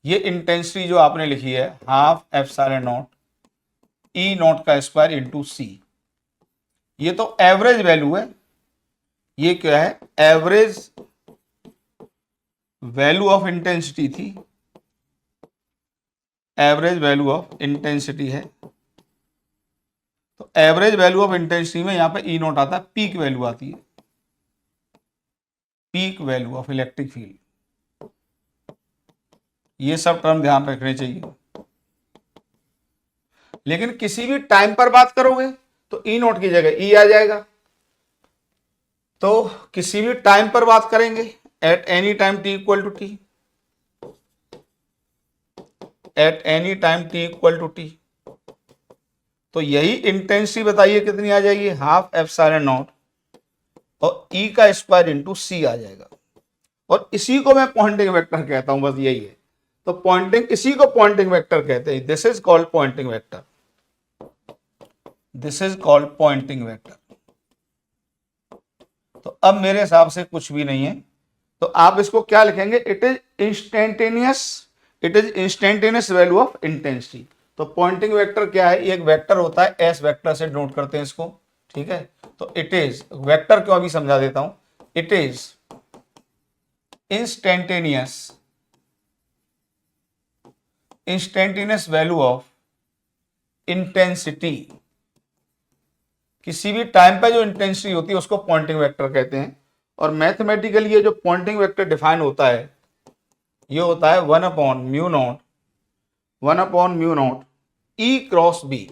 ये इंटेंसिटी जो आपने लिखी है half epsilon not E not का स्क्वायर इंटू सी, ये तो एवरेज वैल्यू है। ये क्या है, एवरेज वैल्यू ऑफ इंटेंसिटी थी, एवरेज वैल्यू ऑफ इंटेंसिटी है। तो एवरेज वैल्यू ऑफ इंटेंसिटी में यहां पे E नॉट आता है, पीक वैल्यू आती है, peak value of electric field. ये सब टर्म ध्यान रखने चाहिए। लेकिन किसी भी टाइम पर बात करोगे तो E नॉट की जगह E आ जाएगा। तो किसी भी टाइम पर बात करेंगे, at any time t equal to T, at any time t equal to t, तो यही इंटेंसिटी बताइए कितनी आ जाएगी, हाफ एप्सिलॉन नॉट और E का स्क्वायर इंटू सी आ जाएगा। और इसी को मैं पॉइंटिंग वेक्टर कहता हूं, बस यही है। तो पॉइंटिंग, इसी को पॉइंटिंग वेक्टर कहते हैं, this is called Poynting vector, this is called Poynting vector. तो अब मेरे हिसाब से कुछ भी नहीं है, तो आप इसको क्या लिखेंगे, it is instantaneous, it is instantaneous value of intensity. तो पॉइंटिंग वेक्टर क्या है, एक वेक्टर होता है, एस वेक्टर से नोट करते हैं इसको, ठीक है। तो इट इज वेक्टर क्यों, अभी समझा देता हूं, it is instantaneous instantaneous value of intensity, किसी भी टाइम पे जो इंटेंसिटी होती है उसको पॉइंटिंग वेक्टर कहते हैं। और मैथमेटिकली ये जो पॉइंटिंग वेक्टर डिफाइन होता है ये होता है 1/μ0 ई क्रॉस बी।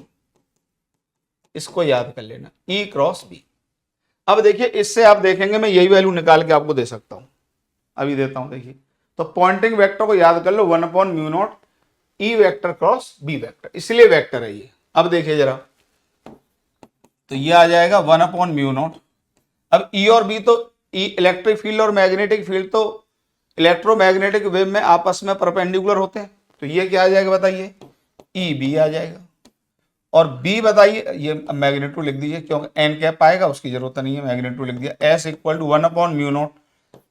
इसको याद कर लेना, ई क्रॉस बी। अब देखिए इससे आप देखेंगे मैं यही वैल्यू निकाल के आपको दे सकता हूं, अभी देता हूं। देखिए तो पॉइंटिंग वेक्टर को याद कर लो 1/μ0 E vector cross B vector, इसलिए वेक्टर है ये। अब देखिए जरा, तो ये आ जाएगा 1/μ0। अब ई और बी तो इलेक्ट्रिक फील्ड और मैग्नेटिक फील्ड तो इलेक्ट्रोमैग्नेटिक वेव में आपस में परपेंडिकुलर होते हैं, तो ये क्या आ जाएगा बताइए, ई बी आ जाएगा। और बी बताइए, ये मैग्नीट्यूड लिख दीजिए क्योंकि एन कैप आएगा उसकी जरूरत नहीं है, मैग्नीट्यूड लिख दिया, एस इक्वल टू 1/μ0।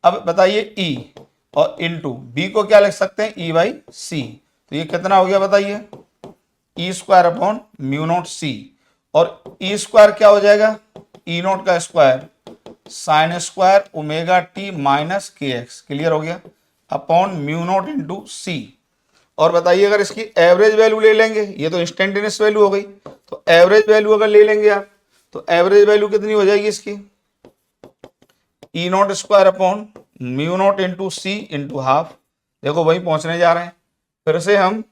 अब बताइए ई और इनटू बी को क्या लिख सकते हैं, ई बाई सी। तो ये कितना हो गया बताइए, ई स्क्वायर अपॉन μ0 सी। और ई स्क्वायर क्या हो जाएगा, ई नॉट का square sine square omega T minus K x, clear हो गया, अपॉन μ0 इंटू सी। और बताइए अगर इसकी एवरेज वैल्यू ले लेंगे, ये तो इंस्टेंटेनियस वैल्यू हो गई, तो एवरेज वैल्यू अगर ले लेंगे आप तो एवरेज वैल्यू कितनी हो जाएगी इसकी, E naught square upon μ0 into C into half. देखो वही पहुंचने जा रहे हैं, फिर से हम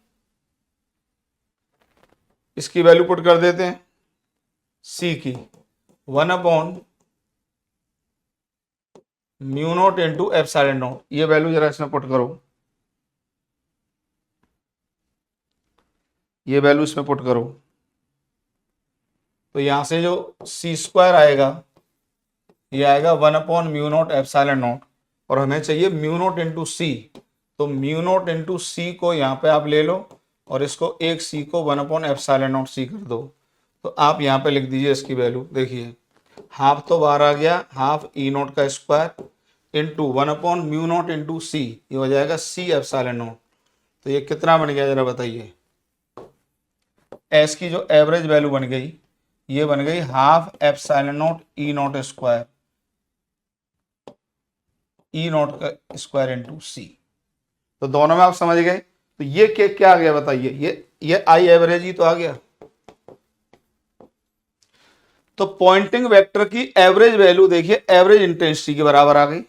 इसकी वैल्यू पुट कर देते हैं, सी की 1/μ0 इंटू एप्सिलॉन नॉट। ये वैल्यू जरा इसमें पुट करो, ये वैल्यू इसमें पुट करो, तो यहां से जो सी स्क्वायर आएगा ये आएगा 1/μ0 एप्सिलॉन नॉट, और हमें चाहिए μ0 इंटू सी। तो μ0 इंटू सी को यहाँ पे आप ले लो और इसको एक सी को 1/एप्सिलॉन सी कर दो। तो आप यहाँ पे लिख दीजिए इसकी वैल्यू, देखिए हाफ तो बाहर आ गया, हाफ ई नॉट का स्क्वायर इंटू 1/μ0 इंटू सी, ये हो जाएगा सी एप्सिलॉन नॉट। तो ये कितना बन गया जरा बताइए, एस की जो एवरेज वैल्यू बन गई ये बन गई half epsilon naught E naught square, ई नॉट का स्क्वायर इंटू सी। तो दोनों में आप समझ गए। तो ये क्या आ गया बताइए, ये आई एवरेज ही तो आ गया। तो पॉइंटिंग वेक्टर की एवरेज वैल्यू देखिए एवरेज इंटेंसिटी के बराबर आ गई।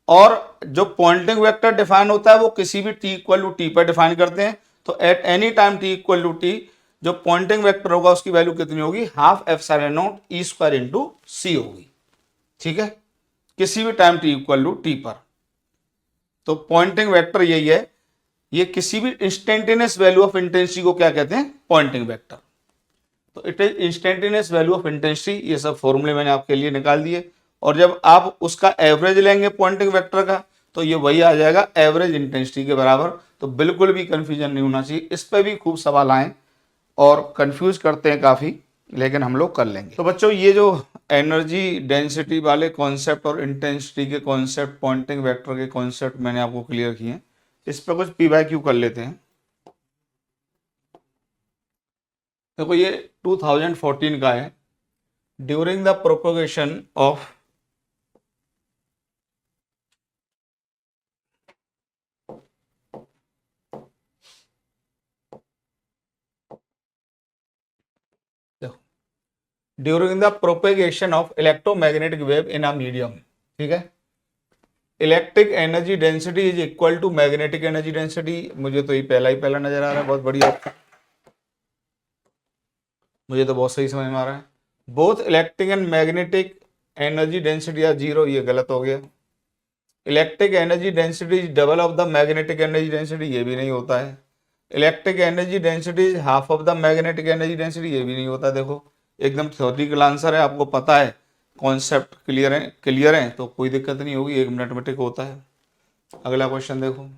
और जो पॉइंटिंग वेक्टर डिफाइन होता है वो किसी भी टी इक्वल टू टी पर डिफाइन करते हैं। तो at any time T equal to T जो पॉइंटिंग वेक्टर होगा उसकी वैल्यू कितनी होगी, half epsilon naught E square into C होगी, ठीक है, किसी भी time T equal to T पर। तो पॉइंटिंग वेक्टर यही है, ये किसी भी इंस्टेंटेनियस वैल्यू ऑफ इंटेंसिटी को क्या कहते हैं, पॉइंटिंग वेक्टर। तो it is instantaneous value of intensity, ये सब फॉर्मूले मैंने आपके लिए निकाल दिए। और जब आप उसका एवरेज लेंगे पॉइंटिंग वेक्टर का तो ये वही आ जाएगा एवरेज इंटेंसिटी के बराबर। तो बिल्कुल भी कंफ्यूजन नहीं होना चाहिए, इस पर भी खूब सवाल आए और कंफ्यूज करते हैं काफ़ी, लेकिन हम लोग कर लेंगे। तो बच्चों ये जो एनर्जी डेंसिटी वाले कॉन्सेप्ट और इंटेंसिटी के कॉन्सेप्ट, पॉइंटिंग वेक्टर के कॉन्सेप्ट मैंने आपको क्लियर किए हैं। इस पर कुछ PYQ कर लेते हैं। देखो ये 2014 का है, during the propagation of during the propagation of electromagnetic wave in a medium, ठीक है, electric energy density is equal to magnetic energy density. मुझे तो ये पहला नजर आ रहा है, बहुत बढ़िया, मुझे तो बहुत सही समझ में आ रहा है। Both electric and magnetic energy density are zero, ये गलत हो गया। Electric energy density is double of the magnetic energy density, ये भी नहीं होता है। Electric energy density is half of the magnetic energy density, ये भी नहीं होता। देखो एकदम थ्योरेटिकल आंसर है, आपको पता है, कॉन्सेप्ट क्लियर है तो कोई दिक्कत नहीं होगी, 1 मिनट में टिक होता है। अगला क्वेश्चन देखो,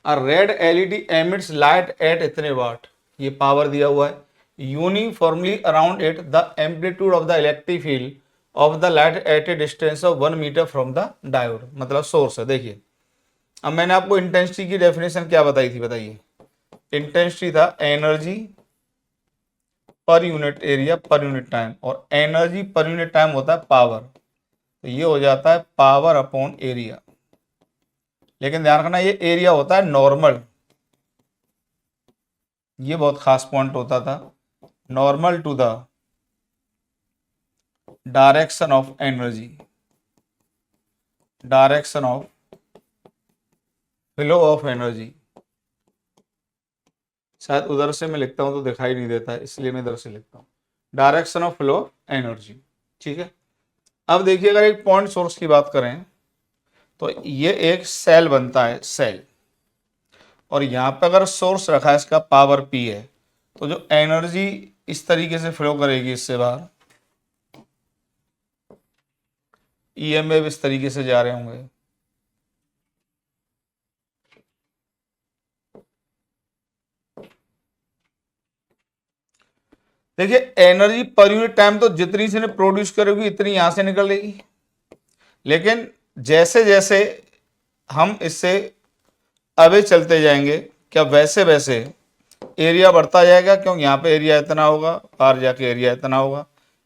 a red LED emits light at इतने वाट, ये पावर दिया हुआ है, uniformly around it the amplitude of the electric field of the light at a distance of 1 metre from the diode, मतलब सोर्स है। देखिए अब मैंने आपको इंटेंसिटी की डेफिनेशन क्या बताई थी, बताइए। इंटेंसिटी था एनर्जी पर यूनिट एरिया पर यूनिट टाइम, और एनर्जी पर यूनिट टाइम होता है पावर, तो ये हो जाता है पावर अपॉन एरिया। लेकिन ध्यान रखना ये एरिया होता है नॉर्मल, ये बहुत खास पॉइंट होता था, normal to the direction of energy, direction of flow of energy. शायद उधर से मैं लिखता हूं तो दिखाई नहीं देता है, इसलिए मैं इधर से लिखता हूं, direction of flow of energy. ठीक है, अब देखिए अगर एक पॉइंट सोर्स की बात करें तो ये एक सेल बनता है, सेल, और यहाँ पे अगर सोर्स रखा है इसका पावर पी है, तो जो एनर्जी इस तरीके से फ्लो करेगी इससे बाहर, ईएम वेव इस तरीके से जा रहे होंगे, देखिए एनर्जी पर यूनिट टाइम तो जितनी से प्रोड्यूस करेगी इतनी यहां से निकलेगी, लेकिन जैसे जैसे हम इससे अवे चलते जाएंगे क्या वैसे वैसे एरिया बढ़ता जाएगा, क्योंकि यहाँ पे एरिया इतना होगा, बाहर जाके एरिया इतना होगा,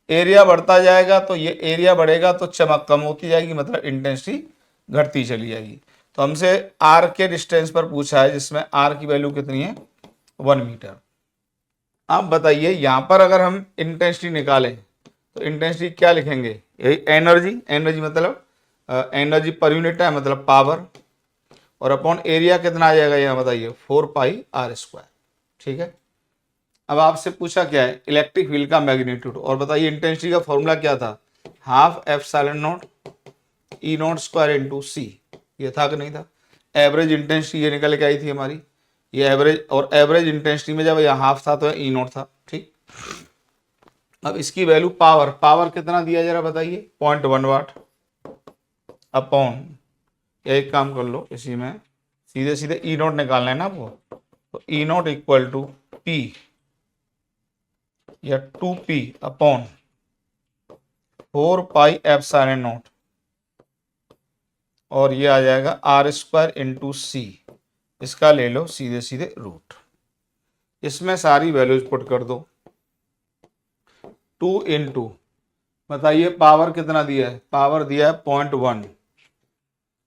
एरिया बढ़ता जाएगा तो ये एरिया बढ़ेगा तो चमक कम होती जाएगी, मतलब इंटेंसिटी घटती चली जाएगी। तो हमसे आर के डिस्टेंस पर पूछा है जिसमें आर की वैल्यू कितनी है, 1 मीटर। आप बताइए यहाँ पर अगर हम इंटेंसिटी निकालें तो इंटेंसिटी क्या लिखेंगे, यही एनर्जी, एनर्जी मतलब एनर्जी पर यूनिट है मतलब पावर, और अपॉन एरिया कितना आ जाएगा यहाँ बताइए, 4πr²। ठीक है, अब आपसे पूछा क्या है, इलेक्ट्रिक फील्ड का मैग्नीट्यूड, और बताइए इंटेंसिटी का फॉर्मूला क्या था, half epsilon naught E naught square into C, ये था कि नहीं था। एवरेज इंटेंसिटी ये निकल के आई थी हमारी, ये एवरेज, और एवरेज इंटेंसिटी में जब यहाँ हाफ था तो ई नॉट था। ठीक, अब इसकी वैल्यू पावर, पावर कितना दिया जरा बताइए, 0.1 वाट अपॉन, एक काम कर लो इसी में सीधे सीधे ई नॉट निकालना है ना आपको, तो E not equal to P या 2p अपॉन 4πε0, और ये आ जाएगा r² इंटू सी, इसका ले लो सीधे सीधे रूट, इसमें सारी वैल्यूज पुट कर दो, 2 इंटू, बताइए पावर कितना दिया है, पावर दिया है 0.1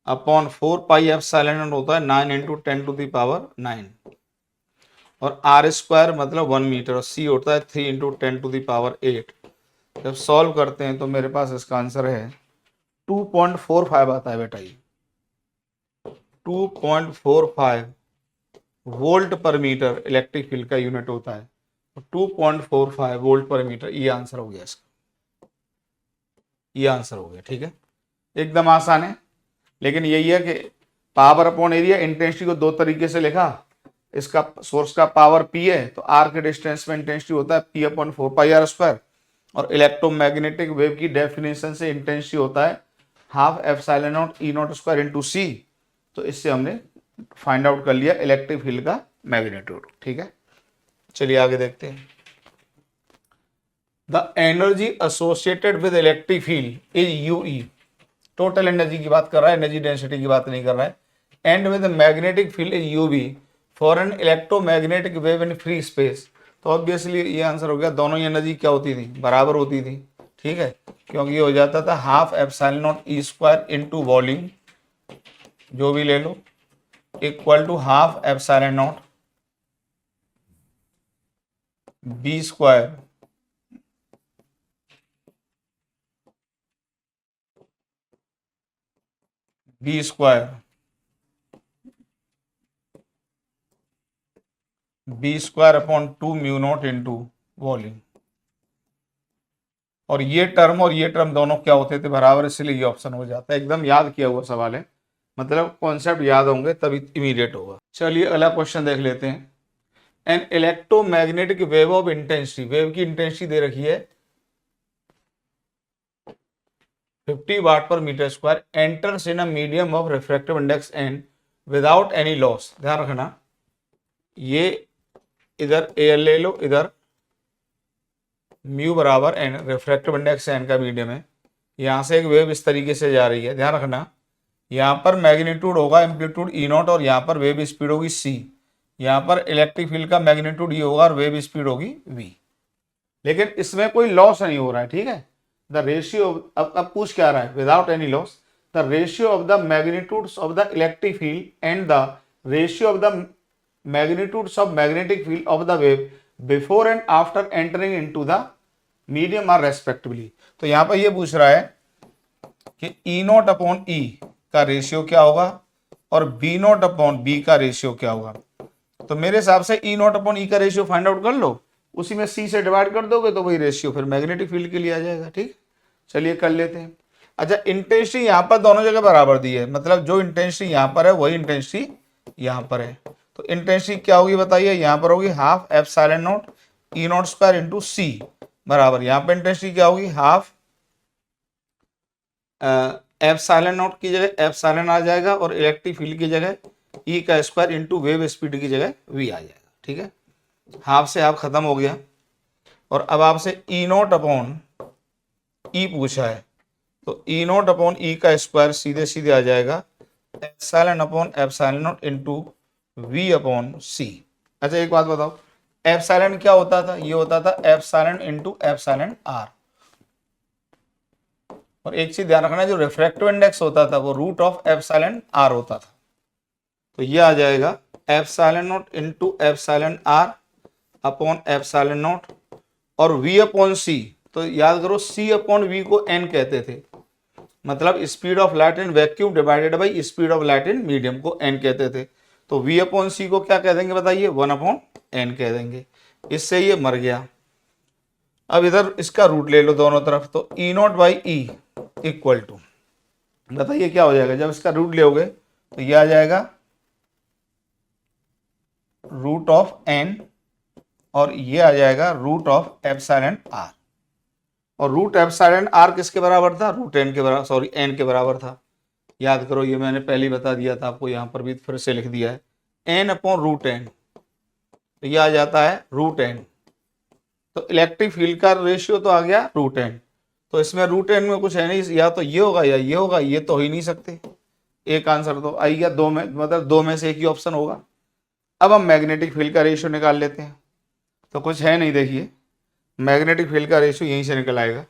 अपॉन 4πε0 होता है 9 इंटू 10⁻⁹, और r² मतलब 1 मीटर, और c होता है 3 इंटू 10⁸। जब सॉल्व करते हैं तो मेरे पास इसका आंसर है 2.45 आता है बेटा, ये 2.45 volt per metre electric field का यूनिट होता है, तो 2.45 वोल्ट पर मीटर, ये आंसर हो गया इसका, ये आंसर हो गया। ठीक है, एकदम आसान है, लेकिन यही है कि पावर अपॉन एरिया, इंटेंसिटी को दो तरीके से लिखा, इसका सोर्स का पावर पी है तो आर के डिस्टेंस में इंटेंसिटी होता है पी अपॉन 4πr², और इलेक्ट्रोमैग्नेटिक वेव की डेफिनेशन से इंटेंसिटी होता है half epsilon naught E naught square into C, तो इससे हमने फाइंड आउट कर लिया इलेक्ट्रिक फील्ड का मैग्नीट्यूड। ठीक है, चलिए आगे देखते हैं। The energy associated with electric field is u e, total energy की बात कर रहा है, एनर्जी डेंसिटी की बात नहीं कर रहा है। And with magnetic field is u b for an electromagnetic wave in free space, तो ऑब्वियसली ये आंसर हो गया, दोनों ही एनर्जी क्या होती थी, बराबर होती थी। ठीक है, क्योंकि ये हो जाता था half epsilon naught E square into volume, जो भी ले लो, equal to half epsilon naught B square B square B square upon 2 mu naught into volume, और ये टर्म दोनों क्या होते थे, बराबर, इसलिए ये ऑप्शन हो जाता है। एकदम याद किया हुआ सवाल है, मतलब कॉन्सेप्ट याद होंगे तभी इमीडिएट होगा। चलिए अगला क्वेश्चन देख लेते हैं। An electromagnetic wave of intensity, wave की इंटेंसिटी दे रखी है 50 watt per metre square, enters in a medium of refractive index n without any loss. ध्यान रखना, ये इधर ए ले लो, इधर म्यू बराबर एन, रिफ्रैक्टिव इंडेक्स एन का मीडियम है, यहाँ से एक वेव इस तरीके से जा रही है। ध्यान रखना, यहाँ पर मैग्नीट्यूड होगा एम्पलीट्यूड ई नॉट, और यहाँ पर वेव स्पीड होगी सी, यहाँ पर इलेक्ट्रिक फील्ड का मैग्नीट्यूड ये होगा और वेव स्पीड होगी वी, लेकिन इसमें कोई लॉस नहीं हो रहा है। ठीक है, द रेशियो, अब पूछ क्या रहा है, without any loss the ratio of the magnitudes of the electric field and the ratio of the magnitudes of magnetic field of the wave before and after entering into the medium are respectively। तो यहां पर ये पूछ रहा है कि E not upon E का ratio क्या होगा और B नॉट अपॉन B का रेशियो क्या होगा। तो मेरे हिसाब से E नॉट अपॉन E का रेशियो फाइंड आउट कर लो, उसी में C से डिवाइड कर दोगे तो वही रेशियो फिर मैग्नेटिक फील्ड के लिए आ जाएगा। ठीक, चलिए कर लेते हैं। अच्छा, इंटेंसिटी यहाँ पर दोनों जगह बराबर दी है, मतलब जो इंटेंसिटी यहाँ पर है वही इंटेंसिटी यहाँ पर है। तो इंटेंसिटी क्या होगी बताइए, यहाँ पर होगी half epsilon naught E naught square into C बराबर, यहाँ पर इंटेंसिटी क्या होगी हाफ एप्सिलॉन नॉट की जगह एप्सिलॉन आ जाएगा और इलेक्ट्रिक फील्ड की जगह ई का स्क्वायर इंटू वेव स्पीड की जगह वी आ जाएगा। ठीक है, हाफ से हाफ खत्म हो गया। और अब आपसे ई नॉट अपॉन ई पूछा है, तो ई नॉट अपॉन ई का स्क्वायर सीधे सीधे आ जाएगा epsilon upon epsilon naught into V upon C. अच्छा एक बात बताओ, एप्सिलॉन क्या होता था, ये होता था एप्सिलॉन इंटू एप्सिलॉन आर। और एक चीज ध्यान रखना, जो रिफ्रैक्टिव इंडेक्स होता था वो रूट ऑफ एप्सिलॉन आर होता था। तो ये आ जाएगा epsilon naught into epsilon r upon epsilon naught और वी अपॉन सी। तो याद करो सी अपॉन वी को एन कहते थे, मतलब speed of light in vacuum divided by speed of light in medium को एन कहते थे। तो वी अपॉन सी को क्या कह देंगे बताइए, 1 अपॉन एन कह देंगे। इससे ये मर गया। अब इधर इसका रूट ले लो दोनों तरफ, तो E naught by E equal to, बताइए क्या हो जाएगा जब इसका रूट लोगे, तो ये आ जाएगा रूट ऑफ एन और ये आ जाएगा रूट ऑफ एप्सिलॉन आर। और रूट एप्सिलॉन आर किसके बराबर था, रूट एन के बराबर, सॉरी एन के बराबर था। याद करो, ये मैंने पहले ही बता दिया था आपको, यहाँ पर भी फिर से लिख दिया है एन अपॉन रूट एन। तो ये आ जाता है रूट एन। तो इलेक्ट्रिक फील्ड का रेशियो तो आ गया रूट एन। तो इसमें रूट एन में कुछ है नहीं, या तो ये होगा या ये होगा, ये तो हो ही नहीं सकते। एक आंसर तो आई गया, दो में मतलब दो में से एक ही ऑप्शन होगा। अब हम मैग्नेटिक फील्ड का रेशियो निकाल लेते हैं। तो कुछ है नहीं, देखिए मैग्नेटिक फील्ड का रेशियो यहीं से निकल आएगा।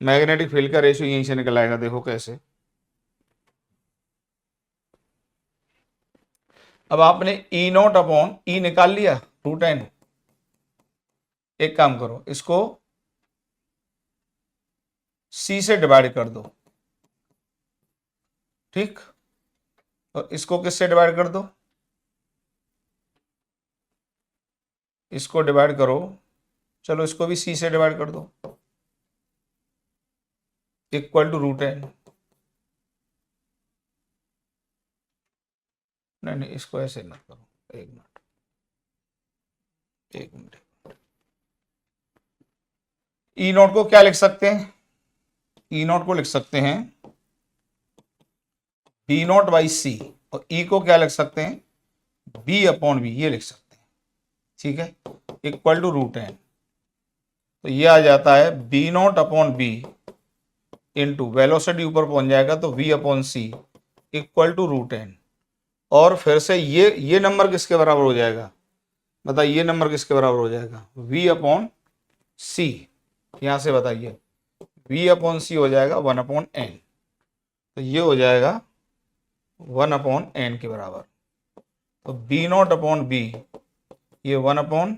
मैग्नेटिक फील्ड का रेशियो यहीं से निकल आएगा, देखो कैसे। अब आपने ई नॉट अपॉन ई निकाल लिया रूट एन। एक काम करो, इसको सी से डिवाइड कर दो, ठीक, और इसको किससे डिवाइड कर दो, इसको डिवाइड करो, चलो इसको भी सी से डिवाइड कर दो, इक्वल टू रूट एन। नहीं नहीं, इसको ऐसे मत करो, एक मिनट एक मिनट। ई नॉट को क्या लिख सकते हैं, ई नॉट को लिख सकते हैं बी नॉट बाई सी, और ई को क्या लिख सकते हैं बी अपॉन बी, ये लिख सकते हैं। ठीक है, इक्वल टू रूट एन। तो ये आ जाता है B naught upon B into velocity ऊपर पहुंच जाएगा तो v upon c equal to root n. और फिर से ये नंबर किसके बराबर हो जाएगा, बताइए ये नंबर किसके बराबर हो जाएगा, v अपॉन सी। यहां से बताइए v अपॉन सी हो जाएगा 1 अपॉन एन। तो ये हो जाएगा 1 अपॉन एन के बराबर। तो बी नॉट अपॉन बी, ये 1 अपॉन,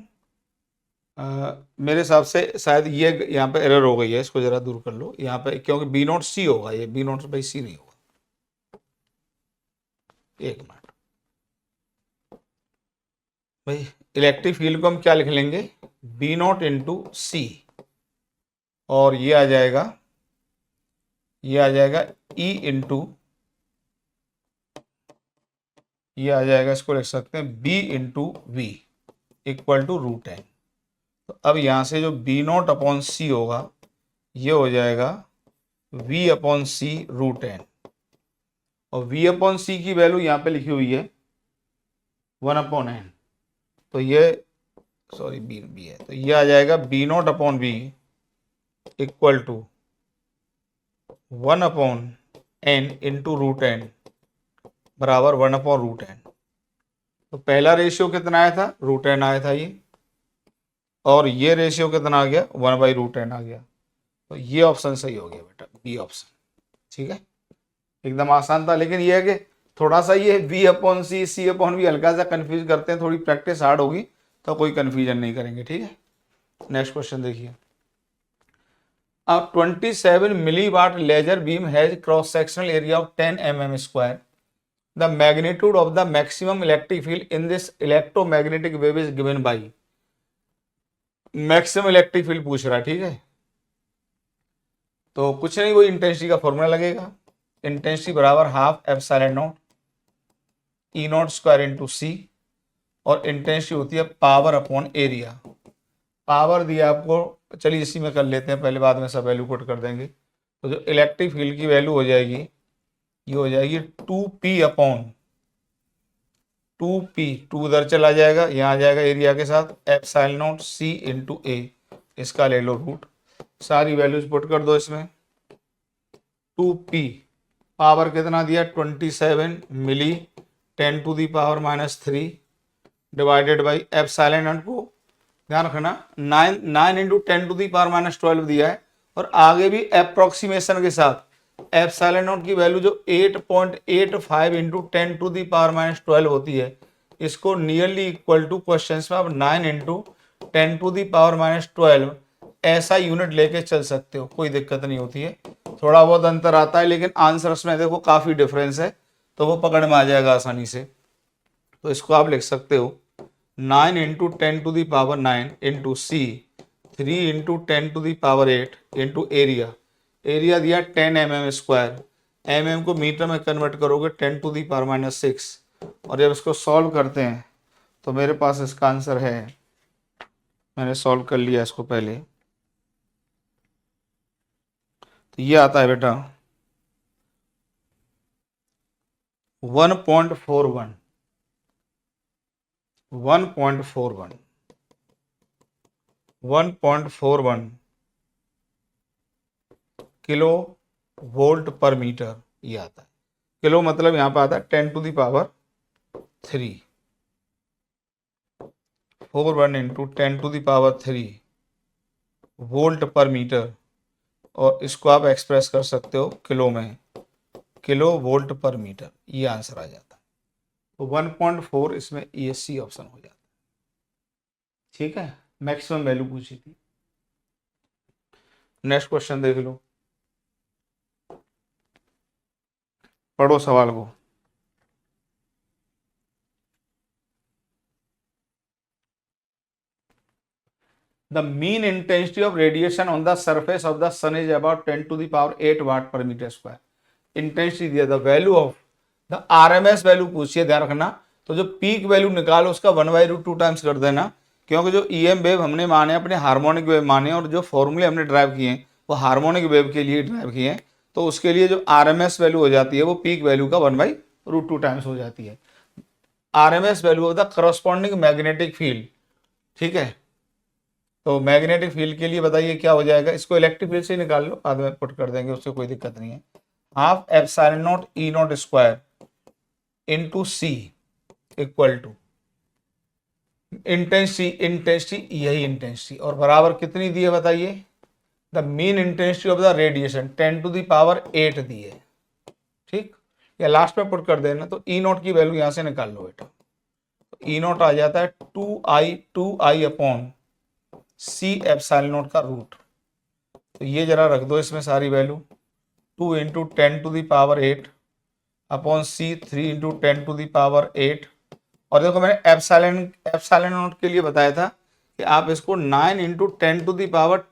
मेरे हिसाब से शायद ये यहाँ पे एरर हो गई है, इसको जरा दूर कर लो यहाँ पे, क्योंकि बी नॉट सी होगा, ये बी नॉट बाई सी नहीं होगा। एक मिनट भाई, इलेक्ट्रिक फील्ड को हम क्या लिख लेंगे, बी नॉट इंटू सी, और ये आ जाएगा ई इंटू, ये आ जाएगा, इसको लिख सकते हैं B into v equal to root n. तो अब यहां से जो बी नॉट अपॉन सी होगा ये हो जाएगा v upon c root n, और वी अपॉन सी की वैल्यू यहाँ पे लिखी हुई है 1 अपॉन एन। तो ये सॉरी बी है, तो ये आ जाएगा B naught upon B equal to 1 upon n into root n बराबर 1 अपॉन रूट एन। तो पहला रेशियो कितना आया था, रूट एन आया था ये, और ये रेशियो कितना आ गया, 1 बाई रूट एन आ गया। तो ये ऑप्शन सही हो गया बेटा, बी ऑप्शन। ठीक है, एकदम आसान था, लेकिन ये है कि थोड़ा सा ये V अपॉन सी, C अपॉन V हल्का सा कंफ्यूज करते हैं, थोड़ी प्रैक्टिस हार्ड होगी तो कोई कंफ्यूजन नहीं करेंगे, ठीक है। नेक्स्ट क्वेश्चन देखिए। A 27 milliwatt laser beam has cross sectional area of 10 mm square. The magnitude of the maximum electric field in this electromagnetic wave is given by। Maximum electric field पूछ रहा है, ठीक है। तो कुछ नहीं, वो इंटेंसिटी का फॉर्मूला लगेगा। इंटेंसिटी बराबर half epsilon naught E naught square into C, और इंटेंसिटी होती है पावर अपॉन एरिया। पावर दिया आपको, चलिए इसी में कर लेते हैं पहले, बाद में सब वैल्यू पुट कर देंगे। तो जो इलेक्ट्रिक फील्ड की वैल्यू हो जाएगी, ये हो जाएगी 2p अपॉन 2p, 2 उधर चला जाएगा, यहाँ आ जाएगा एरिया के साथ, epsilon naught c into a, इसका ले लो रूट, सारी वैल्यूज पुट कर दो इसमें। 2p पावर कितना दिया 27 milli 10 to the power -3 divided by epsilon naught को ध्यान रखना 9 इंटू 10 टू दी पावर -12 दिया है, और आगे भी अप्रोक्सीमेशन के साथ एप्सिलॉन नॉट की वैल्यू जो 8.85 इंटू 10 टू दी पावर -12 होती है, इसको नियरली इक्वल टू क्वेश्चन में आप 9 इंटू 10 टू दी पावर -12 ऐसा यूनिट लेके चल सकते हो, कोई दिक्कत नहीं होती है। थोड़ा बहुत अंतर आता है, लेकिन आंसर्स में देखो काफी डिफरेंस है, तो वो पकड़ में आ जाएगा आसानी से। तो इसको आप लिख सकते हो 9 into 10 to the power 9 into c, 3 into 10 to the power 8 into area. Area दिया 10 mm स्क्वायर, mm को मीटर में कन्वर्ट करोगे 10 टू दी पावर -6, और जब इसको सॉल्व करते हैं तो मेरे पास इसका आंसर है, मैंने सॉल्व कर लिया इसको पहले, तो ये आता है बेटा 1.41 किलो वोल्ट पर मीटर, ये आता है। किलो मतलब यहाँ पे आता है 10 to the power 3, 41 into 10 to the power 3 volt per metre, और इसको आप एक्सप्रेस कर सकते हो किलो में, किलो वोल्ट पर मीटर, ये आंसर आ जाता है। तो 1.4 इसमें ये सी ऑप्शन हो जाता है, ठीक है। मैक्सिमम वैल्यू पूछी थी। नेक्स्ट क्वेश्चन देख लो, पढ़ो सवाल को। The mean intensity of radiation on the surface of the sun is about 10 to the power 8 watt per meter square. Intensity दिया, the value of the RMS value पूछिए, ध्यान रखना। तो जो पीक वैल्यू निकालो उसका 1/√2 टाइम्स कर देना, क्योंकि जो ईएम वेव हमने माने अपने हार्मोनिक वेव माने, और जो फॉर्मूले हमने ड्राइव किए हैं वो हार्मोनिक वेव के लिए ड्राइव किए हैं, तो उसके लिए जो आरएमएस वैल्यू हो जाती है वो पीक वैल्यू का 1/√2 टाइम्स हो जाती है। RMS value of the corresponding magnetic field, ठीक है। तो मैग्नेटिक फील्ड के लिए बताइए क्या हो जाएगा, इसको इलेक्ट्रिक फील्ड से निकाल लो, बाद में पुट कर देंगे, उससे कोई दिक्कत नहीं है। Half epsilon naught E naught square into c equal to intensity यही इंटेंसिटी, और बराबर कितनी दी है बताइए, the mean intensity of the radiation 10 to the power 8 दी है, ठीक। या लास्ट में पुट कर देना, तो ई नॉट की वैल्यू यहां से निकाल लो बेटा, तो ई नॉट आ जाता है 2i upon c epsilon naught का रूट। तो ये जरा रख दो इसमें सारी value, 2 into 10 to the power 8 upon c 3 into 10 to the power 8, और देखो मैंने एप्सिलॉन नॉट के लिए बताया था कि आप इसको 9 इंटू 10 टू दी पावर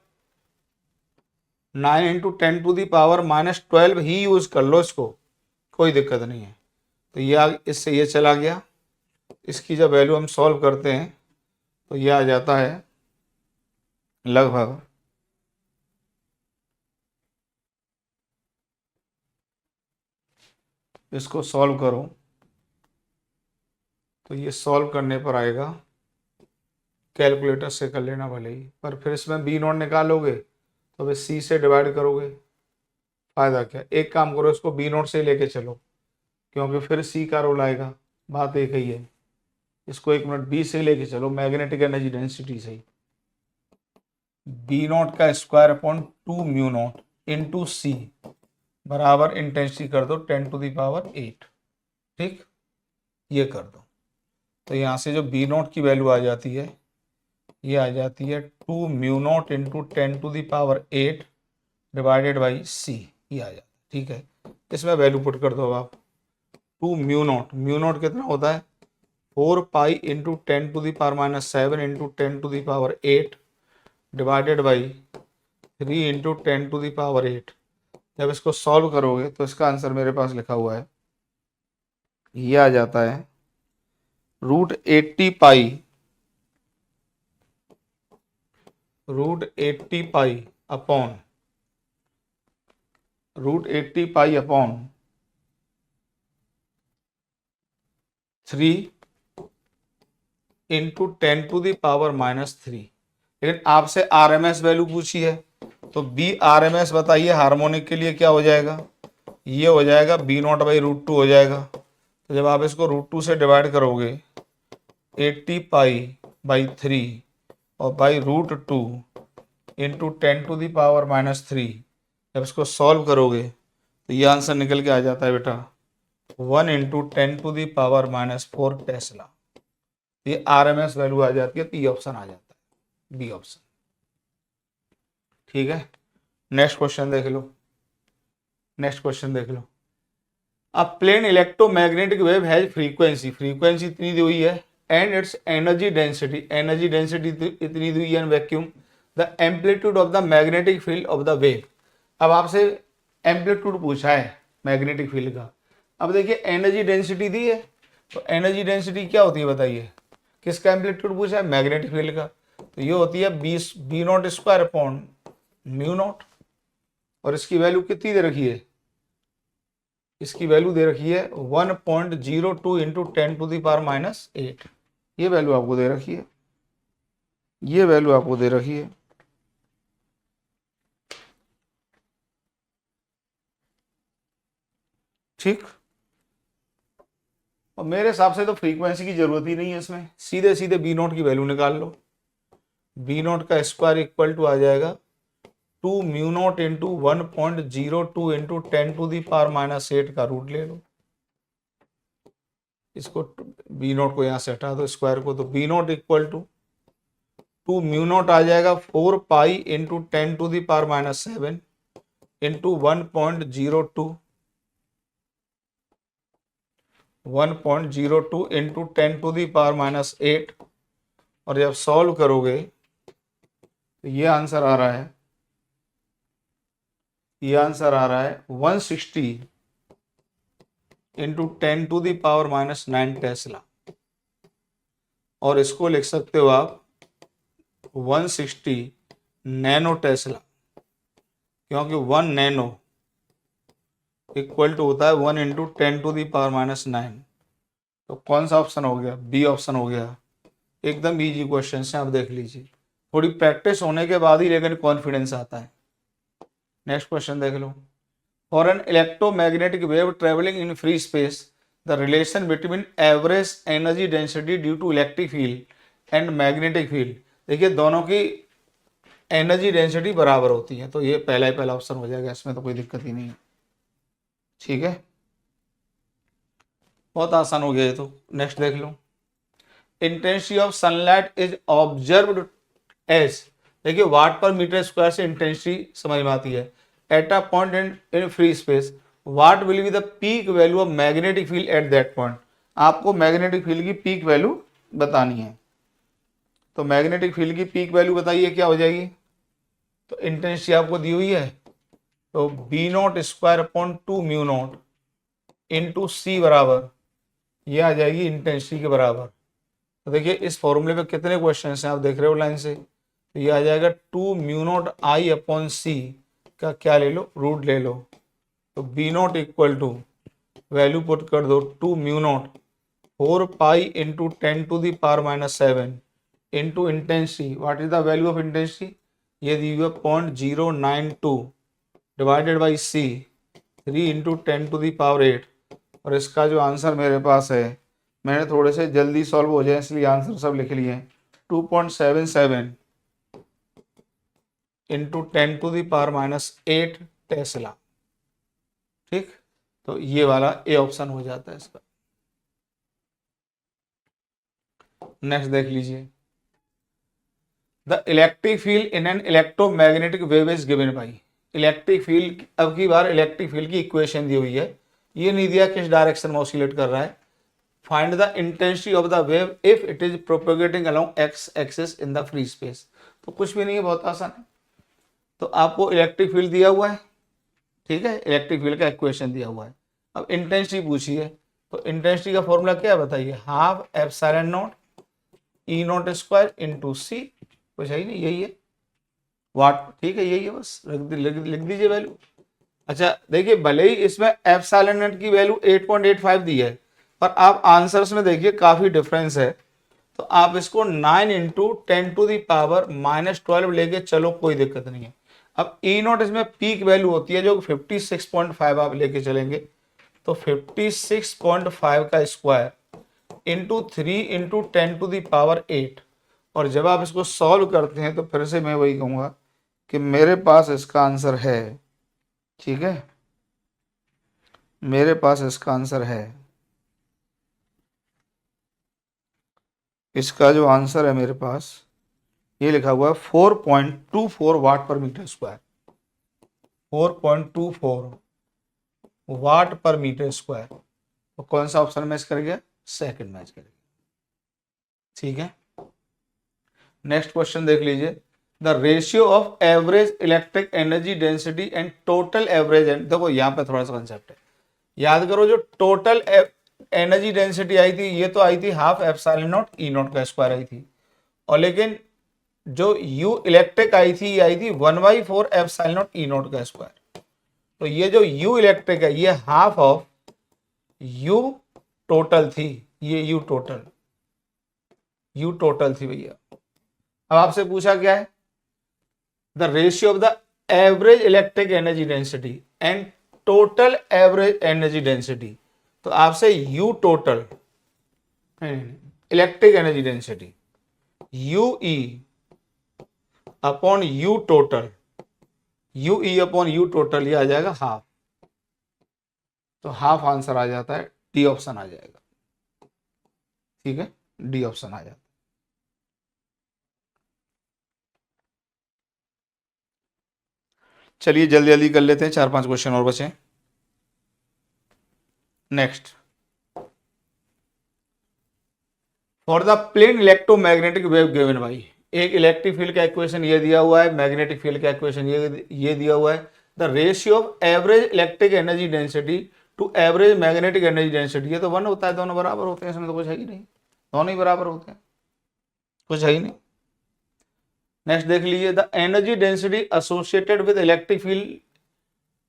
-12 ही यूज कर लो, इसको कोई दिक्कत नहीं है। तो ये इससे ये चला गया, इसकी जब वैल्यू हम सॉल्व करते हैं तो ये आ जाता है लगभग इसको सॉल्व करो तो ये सॉल्व करने पर आएगा, कैलकुलेटर से कर लेना भले ही, पर फिर इसमें बी नॉट निकालोगे तो फिर सी से डिवाइड करोगे, फायदा क्या। एक काम करो, इसको बी नॉट से लेके चलो, क्योंकि फिर सी का रोल आएगा, बात एक ही है। इसको 1 मिनट बी से लेके चलो, मैग्नेटिक एनर्जी डेंसिटी से ही, बी नॉट का square upon 2 mu naught into C, बराबर इंटेंसिटी कर दो 10⁸ ठीक, ये कर दो। तो यहाँ से जो बी नॉट की वैल्यू आ जाती है ये आ जाती है 2 mu naught into 10⁸ divided by C, ये आ जाता है। ठीक है, इसमें वैल्यू पुट कर दो आप। 2 म्यू नॉट कितना होता है 4 pi into 10⁻⁻7 into 10⁸ divided by 3 into 10⁸। जब इसको सॉल्व करोगे तो इसका आंसर मेरे पास लिखा हुआ है, ये आ जाता है √80 pi upon √80 pi upon 3 into 10⁻⁻3। लेकिन आपसे आरएमएस वैल्यू पूछी है, तो बी आरएमएस बताइए हार्मोनिक के लिए क्या हो जाएगा, ये हो जाएगा बी नॉट बाई √2 हो जाएगा। तो जब आप इसको √2 से डिवाइड करोगे 80 पाई बाई 3 और बाई √2 इंटू 10⁻⁻3, जब इसको सॉल्व करोगे तो ये आंसर निकल के आ जाता है बेटा 1 इंटू 10⁻⁻4 टेस्ला। ये आरएमएस वैल्यू आ जाती है, तो ये ऑप्शन आ जाता है बी ऑप्शन। ठीक है, नेक्स्ट क्वेश्चन देख लो। नेक्स्ट क्वेश्चन देख लो। A plane electromagnetic wave has frequency इतनी दी हुई है एंड इट्स एनर्जी डेंसिटी इतनी दी हुई है in vacuum, the amplitude of the magnetic field of the wave. अब आपसे एम्पलीट्यूड पूछा है मैग्नेटिक फील्ड का। अब देखिए एनर्जी डेंसिटी दी है, तो एनर्जी डेंसिटी क्या होती है बताइए, किसका एम्पलीट्यूड पूछा है मैग्नेटिक फील्ड का, तो ये होती है B naught square upon mu naught. और इसकी वैल्यू कितनी दे रखी है, इसकी वैल्यू दे रखी है 1.02 इंटू 10⁻⁻8। ये वैल्यू आपको दे रखी है, ये वैल्यू आपको दे रखी है। ठीक, और मेरे हिसाब से तो फ्रीक्वेंसी की जरूरत ही नहीं है इसमें, सीधे सीधे बी नॉट की वैल्यू निकाल लो। बी नॉट का स्क्वायर इक्वल टू आ जाएगा 2 म्यू नॉट इंटू 1.02 इंटू 10⁻⁻8 का रूट ले लो। इसको बी नॉट को यहाँ से हटा दो स्क्वायर को, तो B naught equal to 2 mu naught आ जाएगा 4 पाई इंटू 10⁻⁻7 इंटू 1.02 इंटू 10⁻⁻8। और जब सॉल्व करोगे तो ये आंसर आ रहा है, ये आंसर आ रहा है 160 इंटू 10⁻⁻9 टेस्ला। और इसको लिख सकते हो आप 160 नैनो टेस्ला, क्योंकि 1 नैनो इक्वल टू होता है 1 इंटू 10⁻⁻9। तो कौन सा ऑप्शन हो गया, बी ऑप्शन हो गया। एकदम इजी क्वेश्चन है, आप देख लीजिए, थोड़ी प्रैक्टिस होने के बाद ही लेकिन कॉन्फिडेंस आता है। नेक्स्ट क्वेश्चन देख लो। For an electromagnetic wave travelling in free space the relation between average energy density due to electric field and magnetic field. देखिए दोनों की एनर्जी डेंसिटी बराबर होती है, तो ये पहला ही पहला ऑप्शन हो जाएगा, इसमें तो कोई दिक्कत ही नहीं है। ठीक है, बहुत आसान हो गया ये तो। नेक्स्ट देख लो। Intensity of sunlight is observed as, देखिए वाट पर मीटर स्क्वायर से इंटेंसिटी समझ में आती है। At a point in free space what will be the peak value of magnetic field at that point. आपको मैग्नेटिक फील्ड की peak value बतानी है, तो मैग्नेटिक फील्ड की पीक वैल्यू बताइए क्या हो जाएगी। तो इंटेंसिटी आपको दी हुई है, तो B naught square upon 2 mu naught into C बराबर, ये आ जाएगी इंटेंसिटी के बराबर। तो देखिए इस फॉर्मूले पे कितने क्वेश्चन हैं आप देख रहे हो लाइन से, तो ये आ जाएगा 2 mu naught I upon c का क्या ले लो, रूट ले लो। तो B naught equal to value put कर दो 2 mu naught 4 pi into 10⁻⁻7 into intensity, what is the value of intensity, ये दी हुई है 0.092 डिवाइडेड बाई सी 3 इंटू 10⁸। और इसका जो आंसर मेरे पास है, मैंने थोड़े से जल्दी सॉल्व हो जाए इसलिए आंसर सब लिख लिए, 2.77 इंटू 10⁻⁸ टेस्ला। ठीक, तो ये वाला ए ऑप्शन हो जाता है इसका। नेक्स्ट देख लीजिए, the electric field in an electromagnetic wave is given by. Electric field, अब की बार इलेक्ट्रिक फील्ड की इक्वेशन दी हुई है, ये नहीं दिया किस डायरेक्शन में ऑसिलेट कर रहा है। Find the intensity of the wave if it is propagating along x axis in the free space. तो कुछ भी नहीं है, बहुत आसान है। तो आपको इलेक्ट्रिक फील्ड दिया हुआ है, ठीक है, इलेक्ट्रिक फील्ड का इक्वेशन दिया हुआ है। अब इंटेंसिटी पूछी है, तो इंटेंसिटी का फॉर्मूला क्या है बताइए, half epsilon naught E naught square into C, कुछ है ही नहीं, यही है वाट, ठीक है, यही है, बस लिख दीजिए वैल्यू। अच्छा देखिए, भले ही इसमें एप्सिलॉन नॉट की वैल्यू 8.85 दी है, पर आप आंसर्स में देखिए काफी डिफरेंस है, तो आप इसको 9 इंटू 10⁻⁻12 लेके चलो, कोई दिक्कत नहीं है। अब ई नॉट इसमें पीक वैल्यू होती है जो 56.5 आप लेके चलेंगे, तो 56.5 का स्क्वायर इंटू 3 इंटू 10⁸ और जब आप इसको सॉल्व करते हैं तो फिर से मैं वही कहूँगा कि मेरे पास इसका आंसर है, ठीक है, मेरे पास इसका आंसर है, इसका जो आंसर है मेरे पास ये लिखा हुआ है 4.24 वाट पर मीटर स्क्वायर, 4.24 वाट पर मीटर स्क्वायर। तो कौन सा ऑप्शन मैच कर गया, सेकंड मैच कर गया, ठीक है। नेक्स्ट क्वेश्चन देख लीजिए, the ratio of average electric energy density and total average, देखो यहाँ पे थोड़ा सा कंसेप्ट है, याद करो, जो टोटल एनर्जी डेंसिटी आई थी ये तो आई थी half epsilon naught E naught का स्क्वायर आई थी, और लेकिन जो यू इलेक्ट्रिक आई थी ये आई थी 1/4 एप्सिलॉन नॉट ई नॉट का स्क्वायर। तो ये जो यू इलेक्ट्रिक है ये हाफ ऑफ यू टोटल थी, ये यू टोटल थी भैया। अब आपसे पूछा क्या है, the ratio of the average electric energy density and total average energy density. तो आपसे you total electric energy density you E upon you total, you E upon you total, ये आ जाएगा हाफ, तो हाफ आंसर आ जाता है, D option आ जाएगा, ठीक है, डी ऑप्शन आ जाता है। चलिए जल्दी जल्दी कर लेते हैं, 4-5 क्वेश्चन और बचे। Next, for the plane electromagnetic wave given by, एक इलेक्ट्रिक फील्ड का इक्वेशन ये दिया हुआ है, मैग्नेटिक फील्ड का इक्वेशन ये दिया हुआ है। The ratio of average electric energy density to average magnetic energy density, ये तो 1 होता है, दोनों बराबर होते हैं, इसमें तो कुछ है ही नहीं, दोनों ही बराबर होते हैं, कुछ है ही नहीं। नेक्स्ट देख लीजिए, the energy density associated with electric field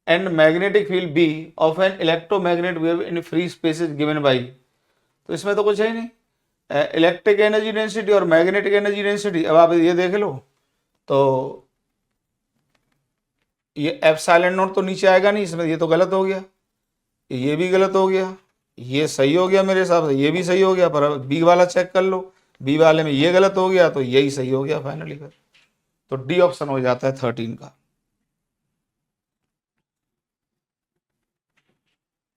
and magnetic field B of an electromagnetic wave in free spaces given by, तो इसमें तो कुछ है ही नहीं, इलेक्ट्रिक एनर्जी डेंसिटी और मैग्नेटिक एनर्जी डेंसिटी। अब आप ये देख लो, तो ये एप्सिलॉन नॉट तो नीचे आएगा नहीं इसमें, ये तो गलत हो गया, ये भी गलत हो गया, ये सही हो गया मेरे हिसाब से, ये भी सही हो गया, पर बी वाला चेक कर लो, बी वाले में ये गलत हो गया तो यही सही हो गया फाइनली फिर, तो डी ऑप्शन हो जाता है 13 का,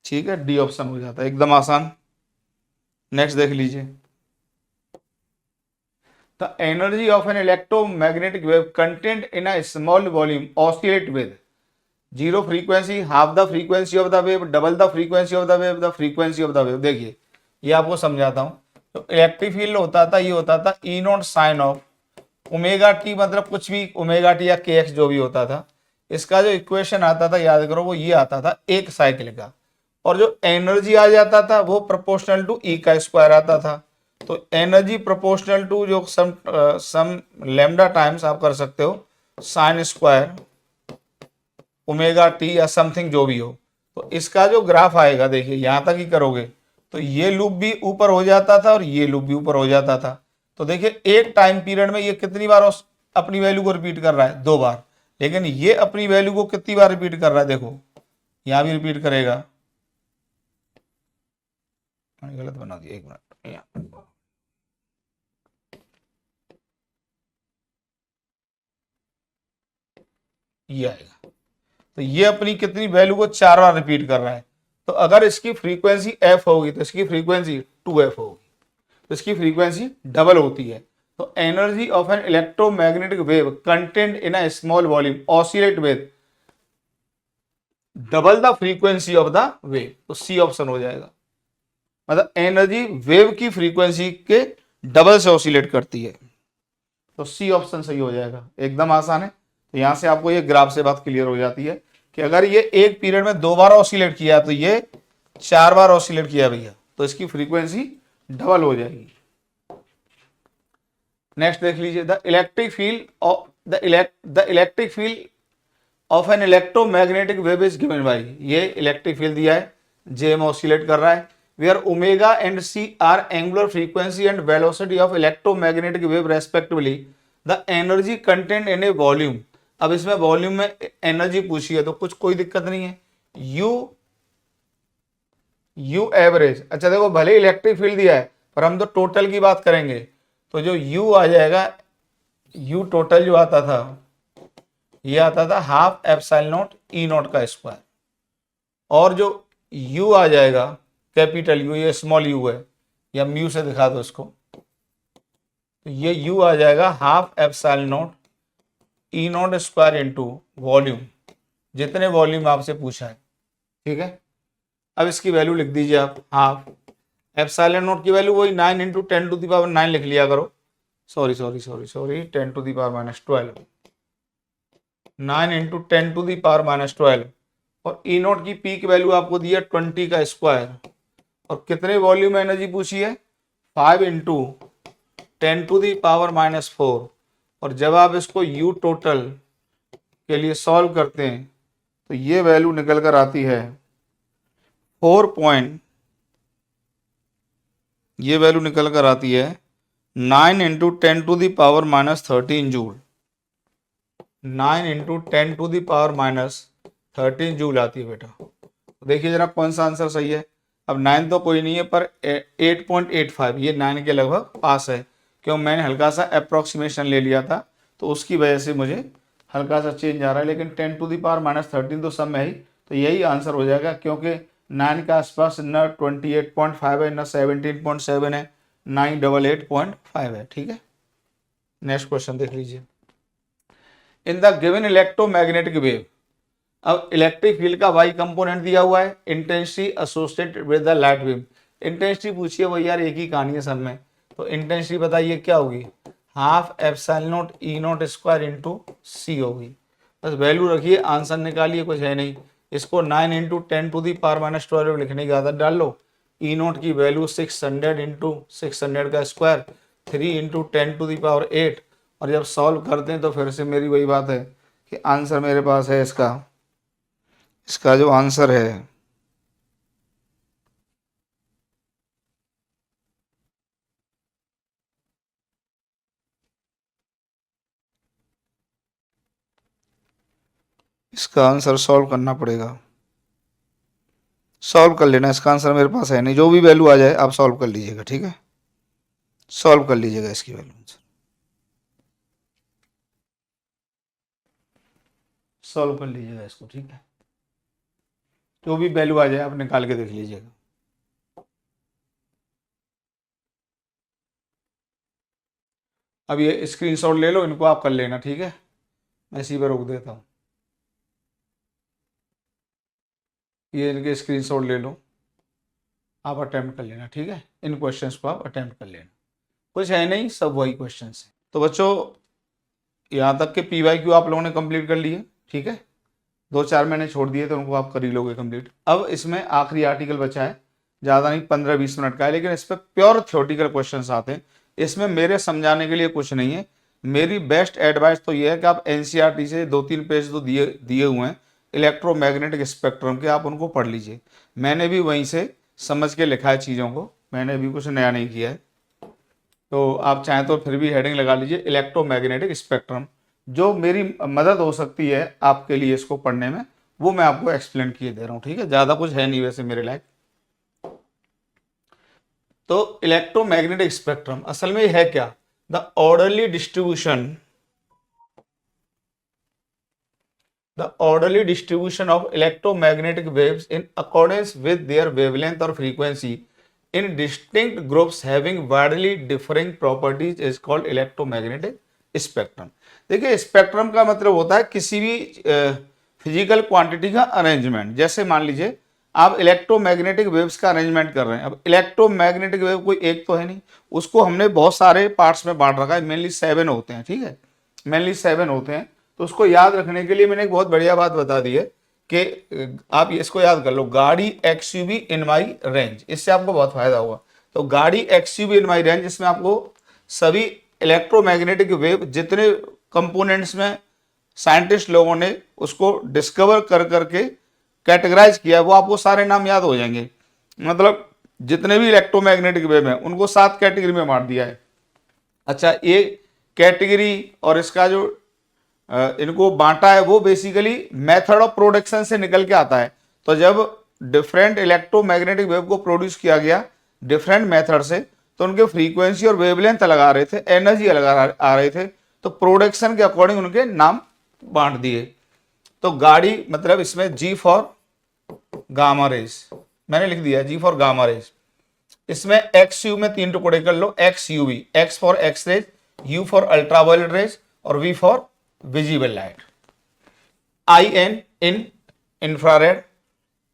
ठीक है, डी ऑप्शन हो जाता है, एकदम आसान। नेक्स्ट देख लीजिए, the energy of an electromagnetic wave content in a small volume oscillate with zero frequency, half the frequency of the wave, double the frequency of the wave, the frequency of the wave. देखिए ये आपको समझाता हूं, तो electric field होता था, ये होता था E naught sine of omega T, मतलब कुछ भी ओमेगा टी या के एक्स जो भी होता था, इसका जो इक्वेशन आता था याद करो वो ये आता था एक साइकिल का, और जो एनर्जी आ जाता था वो प्रोपोर्शनल टू ई का स्क्वायर आता था। तो एनर्जी प्रोपोर्शनल टू जो सम लैम्डा टाइम्स आप कर सकते हो साइन स्क्वायर ओमेगा टी या समथिंग जो भी हो, तो इसका जो ग्राफ आएगा देखिए यहां तक ही करोगे तो ये लूप भी ऊपर हो जाता था और ये लूप भी ऊपर हो जाता था। तो देखिए एक टाइम पीरियड में ये कितनी बार अपनी वैल्यू को रिपीट कर रहा है, 2 बार, लेकिन ये अपनी वैल्यू को कितनी बार रिपीट कर रहा है, देखो यहां भी रिपीट करेगा, गलत बना दिया, 1 मिनट, ये आएगा, तो ये अपनी कितनी वैल्यू को 4 बार रिपीट कर रहा है। तो अगर इसकी फ्रीक्वेंसी f होगी तो इसकी फ्रीक्वेंसी 2f होगी, तो इसकी फ्रीक्वेंसी डबल होती है। तो energy of an electromagnetic wave content in a small volume oscillate with double the frequency of the wave. तो सी ऑप्शन हो जाएगा, मतलब एनर्जी वेव की फ्रीक्वेंसी के डबल से ऑसिलेट करती है। तो सी ऑप्शन सही हो जाएगा, एकदम आसान है। तो यहां से आपको ये ग्राफ से बात क्लियर हो जाती है कि अगर ये एक पीरियड में 2 बार ऑसिलेट किया तो ये 4 बार ऑसिलेट किया भैया, तो इसकी फ्रीक्वेंसी डबल हो जाएगी। नेक्स्ट देख लीजिए, the electric field of an electromagnetic wave is given by, ये इलेक्ट्रिक फील्ड दिया है, जे में ऑसिलेट कर रहा है, where omega and c are angular frequency and velocity of electromagnetic wave respectively, the energy content in a volume. अब इसमें volume में एनर्जी पूछी है तो कुछ कोई दिक्कत नहीं है। यू एवरेज, अच्छा देखो भले इलेक्ट्रिक फील्ड दिया है पर हम तो टोटल की बात करेंगे, तो जो यू आ जाएगा, यू टोटल जो आता था ये आता था half epsilon naught E naught का स्क्वायर, और जो यू आ जाएगा कैपिटल यू, ये स्मॉल यू है, या म्यू से दिखा दो इसको, तो ये यू आ जाएगा half epsilon naught E naught square into volume, जितने वॉल्यूम आपसे पूछा है, ठीक है। अब इसकी वैल्यू लिख दीजिए आप, हाफ एप्सिलॉन नॉट की वैल्यू वही 9 इंटू 10 टू द पावर 9 लिख लिया करो, sorry 10 to the power minus 12, 9 into 10 to the power minus 12, और ई नॉट की पीक वैल्यू आपको दी है 20 का स्क्वायर, और कितने वॉल्यूम एनर्जी पूछी है 5 into 10 to the power minus 4, और जब आप इसको यू टोटल के लिए सॉल्व करते हैं तो ये वैल्यू निकल कर आती है 9 into 10 to the power minus 13 joule, 9 into 10 to the power minus 13 joule आती है बेटा। तो देखिए जरा कौन सा आंसर सही है। अब 9 तो कोई नहीं है पर 8.85 ये 9 के लगभग पास है, क्यों मैंने हल्का सा अप्रोक्सीमेशन ले लिया था तो उसकी वजह से मुझे हल्का सा चेंज आ रहा है, लेकिन 10 टू द पावर माइनस 13 तो सब में ही, तो यही आंसर हो जाएगा, क्योंकि 9 के आसपास न 28.5 है न 17.7 है, 988.5 है, ठीक है। नेक्स्ट क्वेश्चन देख लीजिए, in the given electromagnetic wave, अब इलेक्ट्रिक फील्ड का वाई कंपोनेंट दिया हुआ है, intensity associated with the light beam, intensity पूछिए वही यार एक ही कहानी है सब में, तो इंटेंसिटी बताइए क्या होगी, half epsilon naught E naught square into C होगी। बस वैल्यू रखिए, आंसर निकालिए, कुछ है नहीं। इसको 9 into 10 to the power minus 12 लिखने की आदत डाल लो। ई नॉट की वैल्यू 600 इंटू 600 का square, 3 into 10 to the power 8, और जब सॉल्व करते हैं तो फिर से मेरी वही बात है कि आंसर मेरे पास है इसका जो आंसर है इसका आंसर सॉल्व करना पड़ेगा, सॉल्व कर लेना, इसका आंसर मेरे पास है नहीं, जो भी वैल्यू आ जाए आप सॉल्व कर लीजिएगा, ठीक है, सॉल्व कर लीजिएगा इसकी वैल्यू, सॉल्व कर लीजिएगा इसको, ठीक है, जो भी वैल्यू आ जाए आप निकाल के देख लीजिएगा। अब ये स्क्रीनशॉट ले लो, इनको आप कर लेना, ठीक है, मैं इसी पर रोक देता हूँ, ये इनके स्क्रीनशॉट ले लो, आप अटेम्प्ट कर लेना, ठीक है, इन क्वेश्चंस को आप अटेम्प्ट कर लेना, कुछ है नहीं, सब वही क्वेश्चन है। तो बच्चों यहाँ तक के PYQ आप लोगों ने कंप्लीट कर लिए, ठीक है, 2-4 मैंने छोड़ दिए तो उनको आप कर ही लोगे कंप्लीट। अब इसमें आखिरी आर्टिकल बचा है, ज़्यादा नहीं 15-20 मिनट का है, लेकिन इस पर प्योर थ्योरेटिकल क्वेश्चंस आते हैं, इसमें मेरे समझाने के लिए कुछ नहीं है। मेरी बेस्ट एडवाइस तो ये है कि आप NCERT से 2-3 पेज तो दिए हुए हैं इलेक्ट्रोमैग्नेटिक स्पेक्ट्रम के, आप उनको पढ़ लीजिए। मैंने भी वहीं से समझ के लिखा है चीज़ों को, मैंने भी कुछ नया नहीं किया है। तो आप चाहें तो फिर भी हेडिंग लगा लीजिए इलेक्ट्रोमैग्नेटिक स्पेक्ट्रम, जो मेरी मदद हो सकती है आपके लिए इसको पढ़ने में, वो मैं आपको एक्सप्लेन किए दे रहा हूँ, ठीक है, ज़्यादा कुछ है नहीं वैसे मेरे लायक। तो इलेक्ट्रोमैग्नेटिक स्पेक्ट्रम असल में है क्या, the orderly distribution the orderly distribution of electromagnetic waves in accordance with their wavelength और frequency in distinct groups having widely differing properties is called electromagnetic spectrum. देखिए स्पेक्ट्रम का मतलब होता है किसी भी फिजिकल क्वांटिटी का अरेंजमेंट। जैसे मान लीजिए आप इलेक्ट्रोमैग्नेटिक वेव्स का अरेंजमेंट कर रहे हैं। अब इलेक्ट्रोमैग्नेटिक वेव कोई एक तो है नहीं, उसको हमने बहुत सारे पार्ट्स में बांट रखा है, मेनली 7 होते हैं, ठीक है, मेनली 7 होते हैं। तो उसको याद रखने के लिए मैंने एक बहुत बढ़िया बात बता दी है कि आप इसको याद कर लो, गाड़ी एक्सयूवी इन माई रेंज, इससे आपको बहुत फायदा होगा। तो गाड़ी एक्सयूवी इन माई रेंज, इसमें आपको सभी इलेक्ट्रोमैग्नेटिक वेव जितने कंपोनेंट्स में साइंटिस्ट लोगों ने उसको डिस्कवर कर करके कैटेगराइज किया, वो आपको सारे नाम याद हो जाएंगे। मतलब जितने भी इलेक्ट्रोमैग्नेटिक वेव हैं उनको 7 कैटेगरी में बांट दिया है। अच्छा, ये कैटेगरी और इसका जो इनको बांटा है वो बेसिकली मेथड ऑफ प्रोडक्शन से निकल के आता है। तो जब डिफरेंट इलेक्ट्रोमैग्नेटिक वेव को प्रोड्यूस किया गया डिफरेंट मेथड से, तो उनके फ्रीक्वेंसी और वेवलेंथ अलग आ रहे थे, एनर्जी अलग आ रहे थे, तो प्रोडक्शन के अकॉर्डिंग उनके नाम बांट दिए। तो गाड़ी मतलब इसमें जी फॉर गामा रेज मैंने लिख दिया, जी फॉर गामा रेज। इसमें एक्स यू में 3 टुकड़े कर लो, X U V, X for X rays, U for ultraviolet rays और V for visible light. I N in infrared,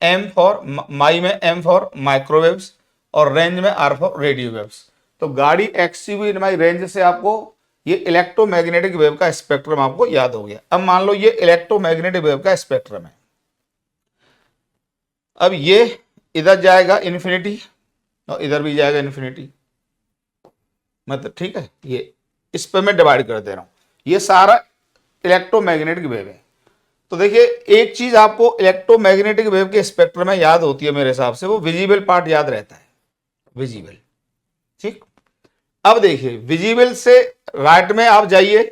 M for my में एम फॉर माइक्रोवेव्स और range में R for radio waves. तो गाड़ी X U V in my range से आपको ये electromagnetic wave का स्पेक्ट्रम आपको याद हो गया। अब मान लो ये इलेक्ट्रोमैग्नेटिक वेव का स्पेक्ट्रम है। अब ये इधर जाएगा इन्फिनिटी और इधर भी जाएगा इन्फिनिटी, मतलब ठीक है, ये इस पे मैं डिवाइड कर दे रहा हूं। ये सारा इलेक्ट्रोमैग्नेटिक वेव है। तो देखिए एक चीज आपको इलेक्ट्रोमैग्नेटिक वेव के स्पेक्ट्रम में याद होती है मेरे हिसाब से, वो विजिबल पार्ट याद रहता है, विजिबल, ठीक। अब देखिए विजिबल से राइट में आप जाइए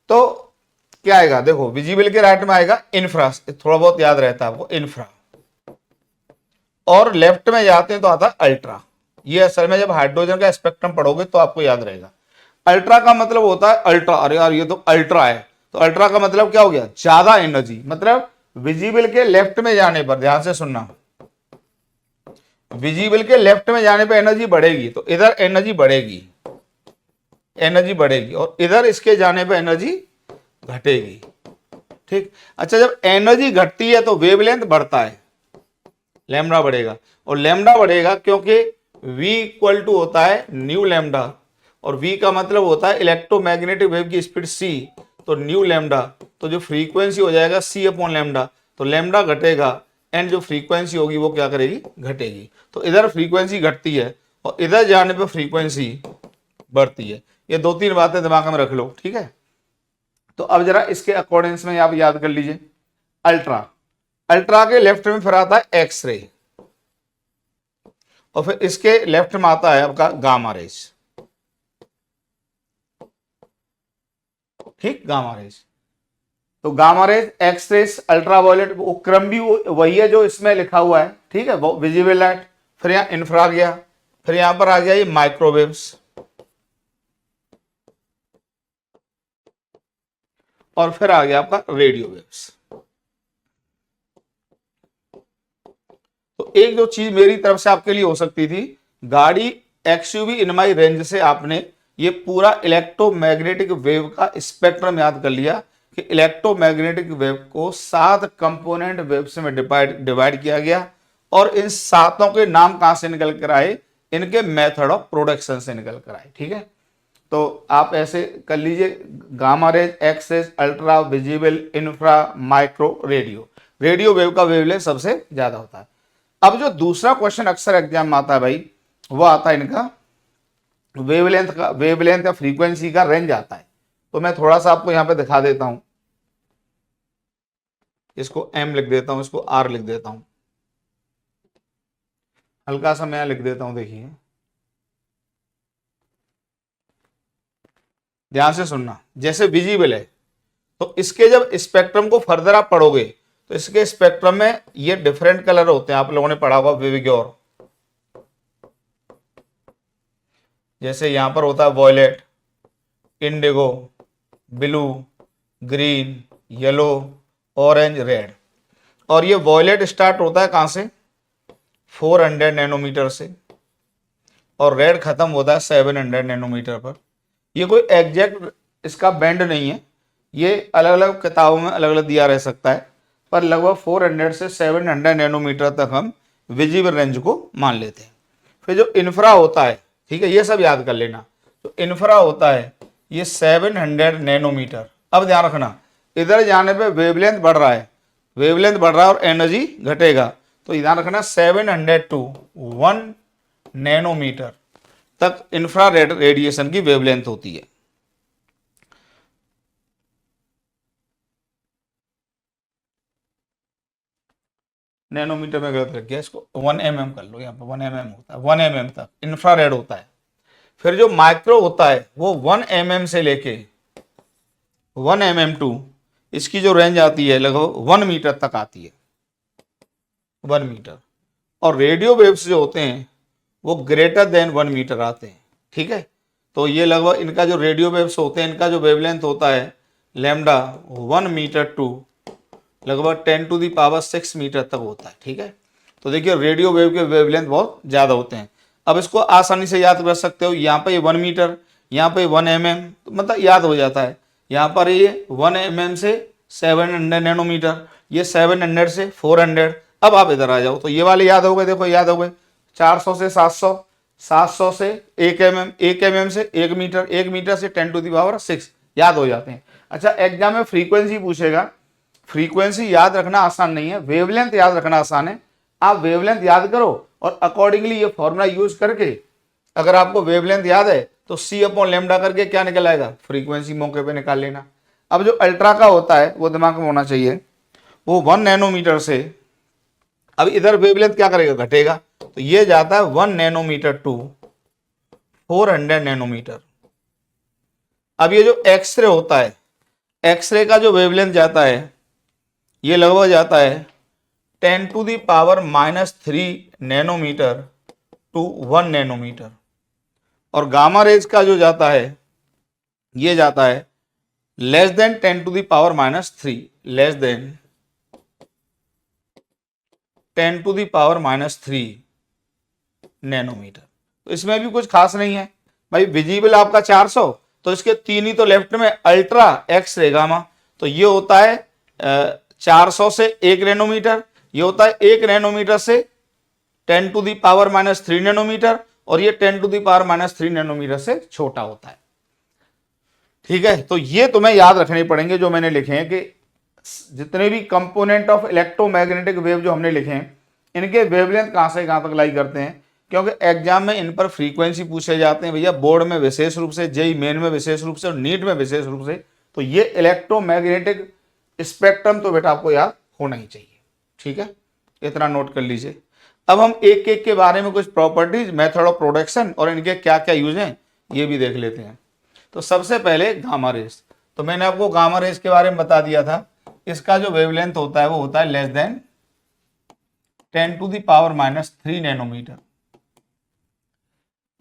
तो क्या आएगा, देखो विजिबल के राइट में आएगा इंफ्रा, थोड़ा बहुत याद रहता है आपको इंफ्रा, और लेफ्ट में जाते हैं तो आता है अल्ट्रा। ये असल में जब हाइड्रोजन का स्पेक्ट्रम पढ़ोगे तो आपको याद रहेगा। अल्ट्रा का मतलब होता है अल्ट्रा, अरे यार ये तो अल्ट्रा है, तो अल्ट्रा का मतलब क्या हो गया, ज्यादा एनर्जी। मतलब विजिबल के लेफ्ट में जाने पर, ध्यान से सुनना, विजिबल के लेफ्ट में जाने पर एनर्जी बढ़ेगी, तो इधर एनर्जी बढ़ेगी, एनर्जी बढ़ेगी, और इधर इसके जाने पर एनर्जी घटेगी, ठीक। अच्छा, जब एनर्जी घटती है तो वेवलेंथ बढ़ता है, लैम्डा बढ़ेगा, और लैम्डा बढ़ेगा क्योंकि v इक्वल टू होता है न्यू लैम्डा, और v का मतलब होता है इलेक्ट्रोमैग्नेटिक वेव की स्पीड c, तो न्यू लैम्डा, तो जो फ्रीक्वेंसी हो जाएगा c अपॉन लैम्डा, तो लैम्डा घटेगा एंड जो फ्रीक्वेंसी होगी वो क्या करेगी, घटेगी। तो इधर फ्रीक्वेंसी घटती है और इधर जाने पर फ्रीक्वेंसी बढ़ती है। ये 2-3 बातें दिमाग में रख लो, ठीक है। तो अब जरा इसके अकॉर्डिंग्स में आप याद कर लीजिए। अल्ट्रा, अल्ट्रा के लेफ्ट में फिर आता है एक्स रे, और फिर इसके लेफ्ट में आता है आपका गामा रेज, ठीक, गामा रेज। तो gamma rays, X rays, ultraviolet, वो क्रम भी वही है जो इसमें लिखा हुआ है, ठीक है, वो विजिबल लाइट, फिर यहां इंफ्रा गया, फिर यहां पर आ गया ये माइक्रोवेव्स, और फिर आ गया आपका रेडियो वेव्स। तो एक जो चीज मेरी तरफ से आपके लिए हो सकती थी, गाड़ी एक्सयूवी इन माई रेंज से आपने ये पूरा इलेक्ट्रोमैग्नेटिक वेव का स्पेक्ट्रम याद कर लिया कि इलेक्ट्रोमैग्नेटिक वेव को 7 कंपोनेंट वेव्स में डिवाइड किया गया, और इन 7 के नाम कहां से निकल कर आए, इनके मेथड ऑफ प्रोडक्शन से निकल कर आए, ठीक है। तो आप ऐसे कर लीजिए, gamma rays, X rays, ultra, visible, infra, micro, radio. Radio wave का वेवलेंथ सबसे ज्यादा होता है। अब जो दूसरा क्वेश्चन अक्सर एग्जाम में आता है भाई, वो आता है इनका वेवलेंथ का, वेवलेंथ या फ्रीक्वेंसी का रेंज आता है। तो मैं थोड़ा सा आपको यहां पे दिखा देता हूं, इसको एम लिख देता हूं, इसको आर लिख देता हूं, हल्का सा मैं लिख देता हूं, देखिए ध्यान से सुनना। जैसे विजिबल है तो इसके जब स्पेक्ट्रम को फर्दर आप पढ़ोगे तो इसके स्पेक्ट्रम में ये डिफरेंट कलर होते हैं, आप लोगों ने पढ़ा होगा विविग्योर। जैसे यहां पर होता है violet, indigo, blue, green, yellow, orange, red. और ये वॉयलेट स्टार्ट होता है कहाँ से? 400 नैनोमीटर से, और रेड खत्म होता है 700 नैनोमीटर पर। ये कोई एग्जैक्ट इसका बैंड नहीं है, ये अलग अलग किताबों में अलग अलग दिया रह सकता है, पर लगभग 400 से 700 नैनोमीटर तक हम विजिबल रेंज को मान लेते हैं। फिर जो इंफ्रा होता है, ठीक है, ये सब याद कर लेना। तो इंफ्रा होता है ये 700 नैनोमीटर। अब ध्यान रखना, इधर जाने पे वेवलेंथ बढ़ रहा है, वेवलेंथ बढ़ रहा है और एनर्जी घटेगा, तो ध्यान रखना 700 टू 1 नैनोमीटर तक इंफ्रारेड रेडिएशन की वेवलेंथ होती है। नैनोमीटर में गलत लग गया, इसको 1 mm कर लो, यहाँ पे 1 mm होता है, 1 mm तक इंफ्रारेड होता है। फिर जो माइक्रो होता है वो 1 mm से लेके 1 mm टू, इसकी जो रेंज आती है लगभग 1 मीटर तक आती है, 1 मीटर। और रेडियो वेव्स जो होते हैं वो ग्रेटर देन 1 मीटर आते हैं, ठीक है। तो ये लगभग इनका जो रेडियो वेव्स होते हैं, इनका जो वेवलेंथ होता है लैम्डा 1 मीटर टू लगभग 10⁶ मीटर तक होता है, ठीक है। तो देखिए रेडियो वेव के वेवलेंथ बहुत ज़्यादा होते हैं। अब इसको आसानी से याद कर सकते हो, यहाँ पे 1 मीटर, यहाँ पे 1 mm, तो मतलब याद हो जाता है। यहाँ पर ये 1 mm से 700 नैनोमीटर, ये 700 से 400। अब आप इधर आ जाओ तो ये वाले याद हो गए, देखो याद हो गए, 400 से 700, 700 से 1 mm, 1 mm से 1 मीटर, 1 मीटर से 10⁶ याद हो जाते हैं। अच्छा, एग्जाम में फ्रीक्वेंसी पूछेगा, फ्रीक्वेंसी याद रखना आसान नहीं है, वेवलेंथ याद रखना आसान है। आप वेवलेंथ याद करो और अकॉर्डिंगली ये फॉर्मूला यूज करके, अगर आपको वेवलेंथ याद है तो C/λ करके क्या निकल आएगा, फ्रीक्वेंसी मौके पे निकाल लेना। अब जो अल्ट्रा का होता है वो दिमाग में होना चाहिए, वो 1 नैनोमीटर से, अब इधर वेवलेंथ क्या करेगा, घटेगा, तो ये जाता है 1 नैनोमीटर टू 400 नैनोमीटर। अब ये जो एक्सरे होता है, एक्सरे का जो वेवलेंथ जाता है ये लगभग जाता है 10⁻³ नैनोमीटर टू 1 नैनोमीटर। और गामा रेज का जो जाता है ये जाता है less than 10⁻³ less than 10⁻³ nanometre. तो इसमें भी कुछ खास नहीं है भाई, विजिबल आपका 400, तो इसके 3 ही तो लेफ्ट में, अल्ट्रा, एक्स रे, गामा, तो ये होता है 400 से 1 नैनोमीटर, ये होता है 1 नैनोमीटर से 10⁻³ नैनोमीटर, और ये 10⁻³ नैनोमीटर से छोटा होता है, ठीक है। तो ये तुम्हें याद रखने पड़ेंगे जो मैंने लिखे हैं, कि जितने भी कंपोनेंट ऑफ इलेक्ट्रोमैग्नेटिक वेव जो हमने लिखे हैं, इनके वेवलेंथ कहां से कहां तक लाई करते हैं, क्योंकि एग्जाम में इन पर फ्रीक्वेंसी पूछे जाते हैं भैया, बोर्ड में विशेष रूप से, जेई मेन में विशेष रूप से, और नीट में विशेष रूप से। तो ये इलेक्ट्रोमैग्नेटिक स्पेक्ट्रम तो बेटा आपको याद होना ही चाहिए, ठीक है, इतना नोट कर लीजिए। अब हम एक एक के बारे में कुछ प्रॉपर्टीज, मेथड ऑफ प्रोडक्शन और इनके क्या क्या यूज हैं ये भी देख लेते हैं। तो सबसे पहले गामा रेस, तो मैंने आपको गामा रेस के बारे में बता दिया था, इसका जो वेवलेंथ होता है वो होता है लेस देन 10⁻³ नैनोमीटर।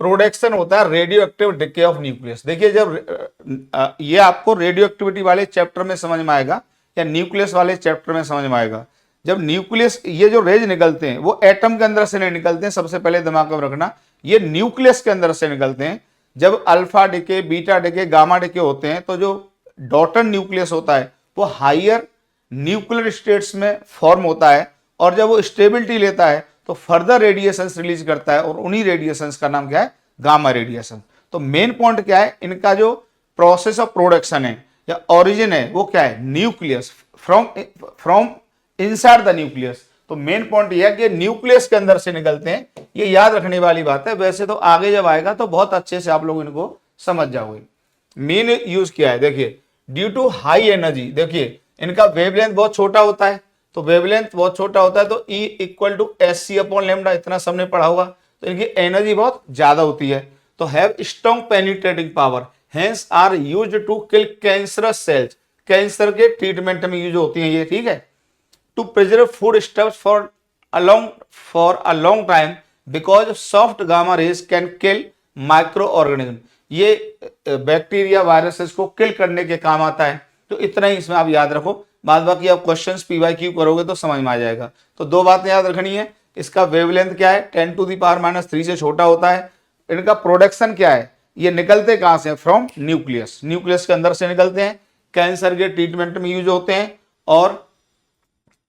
प्रोडक्शन होता है radio active decay of nucleus. देखिए जब ये आपको रेडियो एक्टिविटी वाले चैप्टर में समझ में आएगा या न्यूक्लियस वाले चैप्टर में समझ में आएगा। जब न्यूक्लियस, ये जो रेज निकलते हैं वो एटम के अंदर से नहीं निकलते हैं, सबसे पहले दिमाग में रखना, ये न्यूक्लियस के अंदर से निकलते हैं। जब alpha decay, beta decay, gamma decay होते हैं तो जो डॉटर न्यूक्लियस होता है वो हायर न्यूक्लियर स्टेट्स में फॉर्म होता है, और जब वो स्टेबिलिटी लेता है तो फर्दर रेडिएशंस रिलीज करता है, और उन्हीं रेडिएशंस का नाम क्या है, गामा रेडिएशन। तो मेन पॉइंट क्या है, इनका जो प्रोसेस ऑफ प्रोडक्शन है या ओरिजिन है वो क्या है, nucleus, from inside the nucleus. तो मेन पॉइंट यह है कि न्यूक्लियस के अंदर से निकलते हैं, ये याद रखने वाली बात है। वैसे तो आगे जब आएगा तो बहुत अच्छे से आप लोग इनको समझ जाओगे। मेन यूज क्या है, देखिए ड्यू टू हाई एनर्जी, देखिए इनका वेवलेंथ बहुत छोटा होता है, तो वेवलेंथ बहुत छोटा होता है तो E = SC/λ, इतना सबने पढ़ा होगा। तो इनकी एनर्जी बहुत ज्यादा होती है, तो have strong penetrating power, hence are used to kill cancerous cells, cancer के ट्रीटमेंट में यूज होती हैं ये, ठीक है। To preserve food stuffs for a long time because soft gamma rays can kill micro organism, ये बैक्टीरिया वायरसेस को kill करने के काम आता है। तो इतना ही इसमें आप याद रखो, बाद बाकी आप क्वेश्चंस PYQ करोगे तो समझ में आ जाएगा। तो दो बातें याद रखनी है, इसका वेवलेंथ क्या है, 10⁻³ से छोटा होता है। इनका प्रोडक्शन क्या है, ये निकलते कहां से, फ्रॉम न्यूक्लियस, न्यूक्लियस के अंदर से निकलते हैं, कैंसर के ट्रीटमेंट में यूज होते हैं और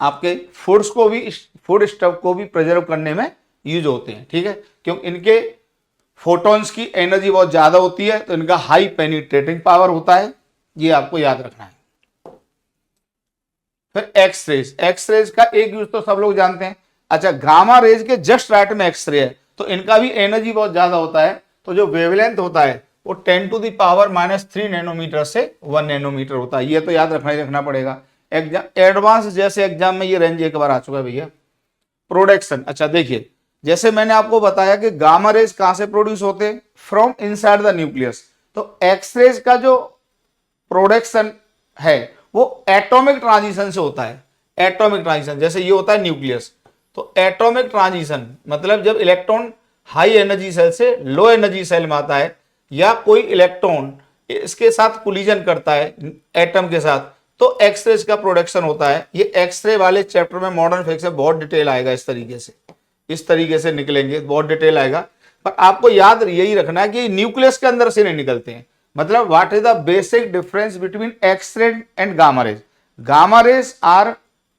आपके फूड स्टफ को भी प्रिजर्व करने में यूज होते हैं। ठीक है, क्योंकि इनके फोटॉन्स की एनर्जी बहुत ज्यादा होती है, तो इनका हाई पेनिट्रेटिंग पावर होता है, ये आपको याद रखना है। फिर एक्सरेज का एक यूज तो सब लोग जानते हैं। अच्छा, गामा रेज के जस्ट राइट में एक्सरे है, तो इनका भी एनर्जी बहुत ज्यादा होता है, तो जो वेवलेंथ होता है वो 10⁻³ नैनोमीटर से 1 नैनोमीटर होता है। ये तो याद रखना पड़ेगा। एडवांस जैसे एग्जाम में ये रेंज एक बार आ चुका है भैया। प्रोडक्शन, अच्छा देखिए, जैसे मैंने आपको बताया कि गामा रेज कहां से प्रोड्यूस होते हैं, फ्रॉम इनसाइड द न्यूक्लियस, तो एक्सरेज का जो प्रोडक्शन है वो एटॉमिक ट्रांजिशन से होता है। एटॉमिक ट्रांजिशन, जैसे ये होता है न्यूक्लियस, तो एटॉमिक ट्रांजिशन मतलब जब इलेक्ट्रॉन हाई एनर्जी सेल से लो एनर्जी सेल में आता है, या कोई इलेक्ट्रॉन इसके साथ कोलिजन करता है एटम के साथ, तो एक्सरेज का प्रोडक्शन होता है। ये एक्सरे वाले चैप्टर में मॉडर्न फिजिक्स में बहुत डिटेल आएगा, इस तरीके से निकलेंगे, बहुत डिटेल आएगा। पर आपको याद यही रखना है कि न्यूक्लियस के अंदर से नहीं निकलते हैं। मतलब what is the basic difference between X ray and gamma rays. Gamma rays are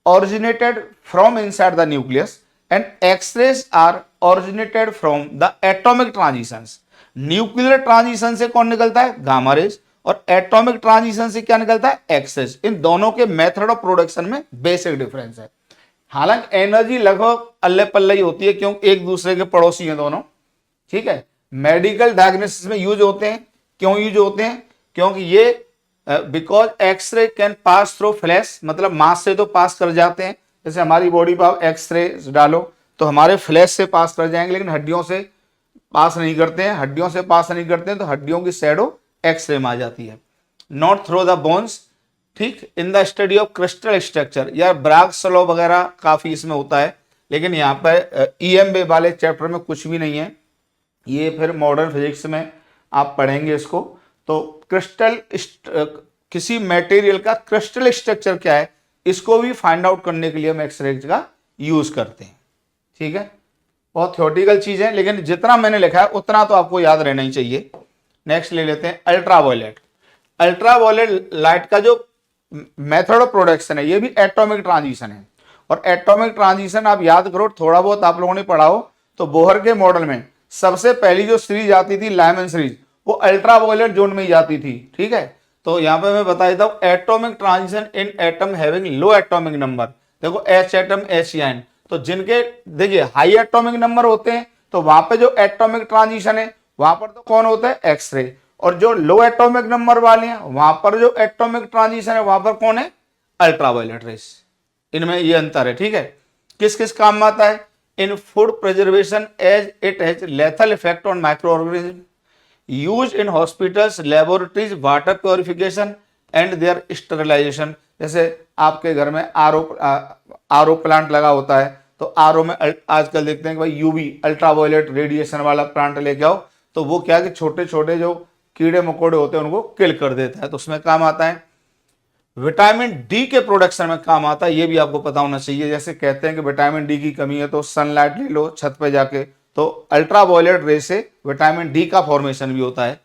originated from inside the nucleus and X-rays are originated from the atomic transitions. Nuclear transition से कौन निकलता है, गामा रेज, और एटॉमिक ट्रांजिशन से क्या निकलता है, X-rays. इन दोनों के मेथड ऑफ प्रोडक्शन में बेसिक डिफरेंस है। हालांकि एनर्जी लगभग अल्ले पल्ले ही होती है, क्योंकि एक दूसरे के पड़ोसी हैं दोनों। ठीक है, मेडिकल डायग्नोसिस में यूज होते हैं। क्यों यूज होते हैं, क्योंकि ये because X ray can pass through flash, मतलब मास से तो पास कर जाते हैं। जैसे हमारी बॉडी पर आप एक्सरे डालो तो हमारे फ्लैश से पास कर जाएंगे, लेकिन हड्डियों से पास नहीं करते हैं। हड्डियों से पास नहीं करते हैं तो हड्डियों की शैडो एक्सरे में आ जाती है, नॉट थ्रू द बोन्स। ठीक, in the study of crystal structure, या ब्राग्स लॉ वगैरह काफी इसमें होता है, लेकिन यहाँ पर EM वाले चैप्टर में कुछ भी नहीं है। ये फिर मॉडर्न फिजिक्स में आप पढ़ेंगे इसको। तो क्रिस्टल, किसी मटेरियल का क्रिस्टल स्ट्रक्चर क्या है, इसको भी फाइंड आउट करने के लिए हम एक्सरे का यूज करते हैं। ठीक है, बहुत थ्योरेटिकल चीज है, लेकिन जितना मैंने लिखा है उतना तो आपको याद रहना ही चाहिए। नेक्स्ट ले लेते हैं अल्ट्रावायलेट। अल्ट्रावायलेट लाइट का जो मेथड ऑफ प्रोडक्शन है, ये भी एटॉमिक ट्रांजिशन है। और एटॉमिक ट्रांजिशन आप याद करो, थोड़ा बहुत आप लोगों ने पढ़ा हो, तो बोहर के मॉडल में सबसे पहली जो सीरीज आती थी, लायमन सीरीज, वो अल्ट्रावायलेट जोन में ही जाती थी। ठीक है, तो यहां पे मैं बता देता हूं, atomic transition in atom having low atomic number. देखो H एटम, H आयन, तो जिनके देखिए हाई एटॉमिक नंबर होते हैं, तो वहां पे जो एटॉमिक ट्रांजिशन है वहां पर तो कौन होता है, एक्सरे। और जो लो एटॉमिक नंबर वाले हैं वहां पर जो एटॉमिक ट्रांजिशन है वहां पर कौन है, अल्ट्रावायलेट रेस। इनमें ये अंतर है। ठीक है, किस किस काम में आता है, in food preservation as it has lethal effect on micro organism, use in hospitals, laboratories, water purification and their sterilization. जैसे आपके घर में आरओ प्लांट लगा होता है, तो आरओ में आजकल देखते हैं कि भाई UV अल्ट्रावायलेट रेडिएशन वाला प्लांट लेके आओ, तो वो क्या है कि छोटे छोटे जो कीड़े मकोड़े होते हैं उनको किल कर देता है, तो उसमें काम आता है। विटामिन डी के प्रोडक्शन में काम आता है, ये भी आपको पता होना चाहिए। जैसे कहते हैं कि विटामिन डी की कमी है तो सनलाइट ले लो छत पे जाके, तो अल्ट्रावायलेट रे से विटामिन डी का फॉर्मेशन भी होता है।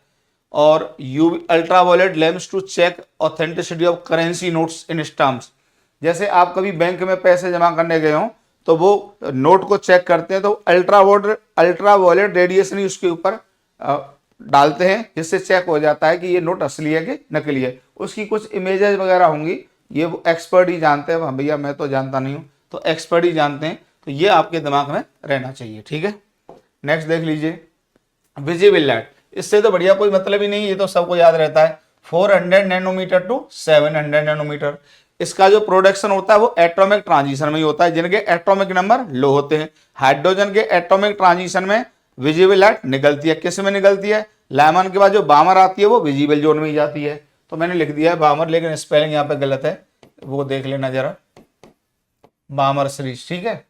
और UV ultraviolet lens to check authenticity of currency notes in stamps. जैसे आप कभी बैंक में पैसे जमा करने गए हो तो वो नोट को चेक करते हैं, तो अल्ट्रावायलेट रेडिएशन ही उसके ऊपर डालते हैं, जिससे चेक हो जाता है कि ये नोट असली है कि नकली है। उसकी कुछ इमेजेस वगैरह होंगी, ये वो एक्सपर्ट ही जानते हैं, भैया मैं तो जानता नहीं हूँ, तो एक्सपर्ट ही जानते हैं। तो ये आपके दिमाग में रहना चाहिए। ठीक है, नेक्स्ट देख लीजिए, विजिबल लाइट। इससे तो बढ़िया कोई मतलब ही नहीं, ये तो सबको याद रहता है, 400 नैनोमीटर टू 700 नैनोमीटर। इसका जो प्रोडक्शन होता है वो एटॉमिक ट्रांजिशन में ही होता है, जिनके एटॉमिक नंबर लो होते हैं। हाइड्रोजन के एटॉमिक ट्रांजिशन में विजिबल लाइट निकलती है। किस में निकलती है, लायमन के बाद जो बामर आती है वो विजिबल जोन में ही जाती है। तो मैंने लिख दिया है बामर, लेकिन स्पेलिंग यहाँ पे गलत है, वो देख लेना जरा, बामर सीरीज। ठीक है,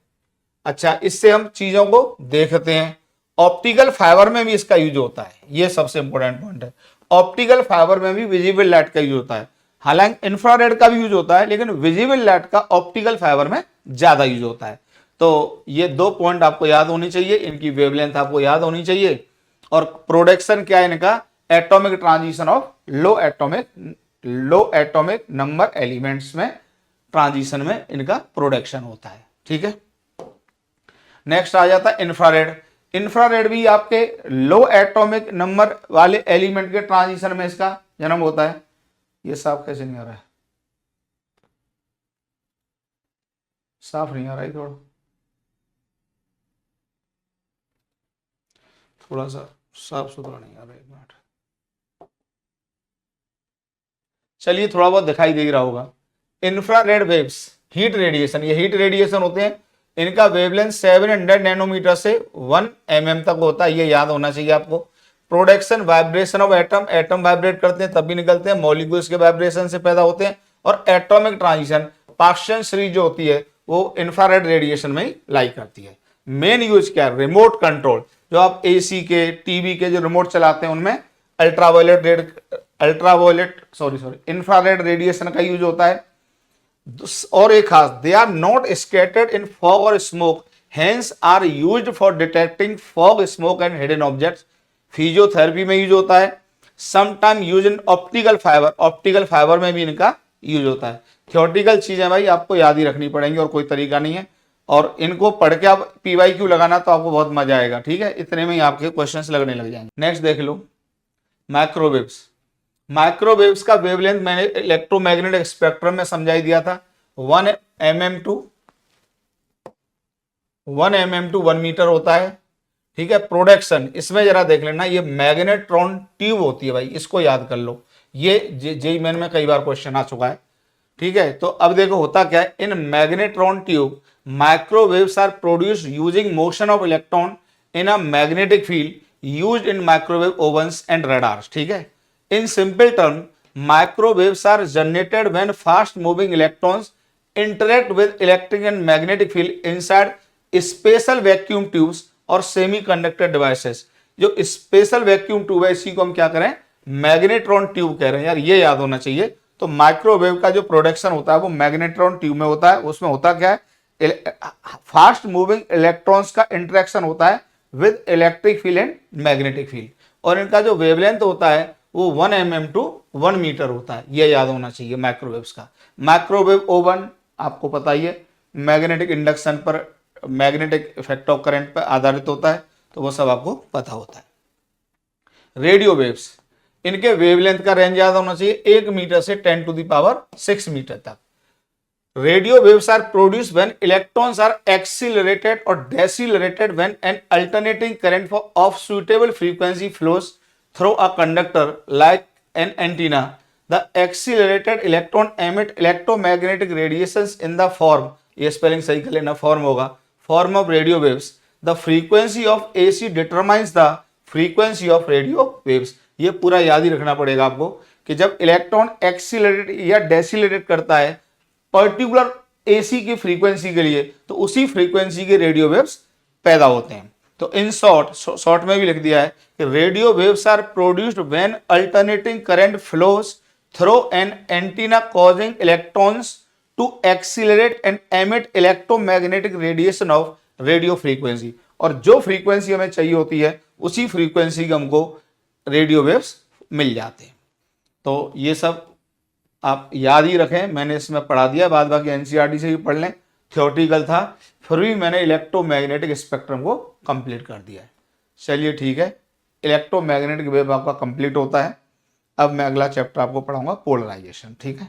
अच्छा, इससे हम चीजों को देखते हैं। ऑप्टिकल फाइबर में भी इसका यूज होता है, ये सबसे इंपॉर्टेंट पॉइंट है। ऑप्टिकल फाइबर में भी विजिबल लाइट का यूज होता है। हालांकि इंफ्रारेड का भी यूज होता है, लेकिन विजिबल लाइट का ऑप्टिकल फाइबर में ज्यादा यूज होता है। तो ये 2 पॉइंट आपको याद होनी चाहिए, इनकी वेवलेंथ आपको याद होनी चाहिए। और प्रोडक्शन क्या है इनका, atomic transition of low atomic number elements में ट्रांजिशन में इनका प्रोडक्शन होता है। ठीक है, नेक्स्ट आ जाता है इंफ्रारेड। इंफ्रारेड भी आपके लो एटॉमिक नंबर वाले एलिमेंट के ट्रांजिशन में इसका जन्म होता है। ये साफ कैसे नहीं आ रहा है, साफ नहीं आ रहा है, थोड़ा सा साफ सुथरा नहीं आ रहा है, 1 मिनट। चलिए थोड़ा बहुत दिखाई दे रहा होगा। इंफ्रारेड वेव्स हीट रेडिएशन, ये हीट रेडिएशन होते हैं, इनका वेवलेंथ 700 नैनोमीटर से 1 mm तक होता है, ये याद होना चाहिए आपको। Production vibration of atom, atom vibrate करते हैं तब भी निकलते हैं, मॉलिक्यूल्स के वाइब्रेशन से पैदा होते हैं। और एटॉमिक ट्रांजिशन पाक्शन सीरीज जो होती है वो इंफ्रारेड रेडिएशन में ही लाई करती है। मेन यूज क्या है, रिमोट कंट्रोल, जो आप एसी के टीवी के जो रिमोट चलाते हैं उनमें इंफ्रारेड रेडिएशन का यूज होता है। और एक खास, they are not scattered in fog और smoke, hence are used for detecting fog, smoke and hidden objects. Physiotherapy में यूज होता है, sometime use in optical fibre, optical fibre में भी इनका यूज होता है। थियोरेटिकल चीजें भाई आपको याद ही रखनी पड़ेंगी और कोई तरीका नहीं है, और इनको पढ़ के आप पीवाईक्यू लगाना तो आपको बहुत मजा आएगा। ठीक है, इतने में ही आपके क्वेश्चंस लगने लग जाएंगे। नेक्स्ट देख लो, माइक्रोवेव्स। माइक्रोवेव्स का वेवलेंथ मैंने इलेक्ट्रोमैग्नेटिक स्पेक्ट्रम में समझाई दिया था, 1 mm टू 1 मीटर होता है। ठीक है, प्रोडक्शन इसमें जरा देख लेना, ये मैग्नेट्रॉन ट्यूब होती है भाई, इसको याद कर लो, ये जेईई मेन में कई बार क्वेश्चन आ चुका है। ठीक है, तो अब देखो होता क्या है, in magnetron tube microwaves are produced using motion of electron in a magnetic field used in microwave ovens and radars. ठीक है, in simple term microwaves are generated when fast moving electrons interact with electric and magnetic field inside special vacuum tubes और semiconductor devices. जो special vacuum tube है इसी को हम क्या करें, मैग्नेट्रॉन ट्यूब कह रहे हैं यार, ये याद होना चाहिए। तो माइक्रोवेव का जो प्रोडक्शन होता है वो मैग्नेट्रॉन ट्यूब में होता है। उसमें होता क्या है, फास्ट मूविंग इलेक्ट्रॉन्स का इंटरेक्शन होता है with electric field and magnetic field, और इनका जो वेवलेंथ होता है वो 1 mm टू 1 मीटर होता है, ये याद होना चाहिए माइक्रोवेव्स का। माइक्रोवेव ओवन आपको पता ही है, मैग्नेटिक इंडक्शन पर, मैग्नेटिक इफेक्ट ऑफ करंट पर आधारित होता है, तो वो सब आपको पता होता है। रेडियो वेव्स, इनके वेवलेंथ का रेंज याद होना चाहिए 1 मीटर से 10⁶ मीटर तक। Radio waves are produced when electrons are accelerated और decelerated when an alternating current of suitable frequency flows through a conductor like an antenna. The accelerated electron emit electromagnetic radiations in the form, ये spelling सही कर लेना, form होगा, form of radio waves. The frequency of AC determines the frequency of radio waves। ये पूरा याद ही रखना पड़ेगा आपको कि जब इलेक्ट्रॉन एक्सीलरेट या डेसीलरेट करता है पर्टिकुलर AC की फ्रीक्वेंसी के लिए, तो उसी फ्रीक्वेंसी के रेडियो वेव्स पैदा होते हैं। तो इन शॉर्ट में भी लिख दिया है कि radio waves are produced when alternating current flows through an antenna causing electrons to accelerate and emit electromagnetic radiation of radio frequency। और जो फ्रीक्वेंसी हमें चाहिए होती है उसी फ्रीक्वेंसी के हमको रेडियो वेव्स मिल जाते हैं। तो ये सब आप याद ही रखें, मैंने इसमें पढ़ा दिया, बाद बाकी एनसीईआरटी से भी पढ़ लें, थियोरेटिकल था, फिर भी मैंने इलेक्ट्रोमैग्नेटिक स्पेक्ट्रम को कंप्लीट कर दिया है। चलिए ठीक है, इलेक्ट्रोमैग्नेटिक वेव आपका कंप्लीट होता है। अब मैं अगला चैप्टर आपको पढ़ाऊंगा पोलराइजेशन। ठीक है।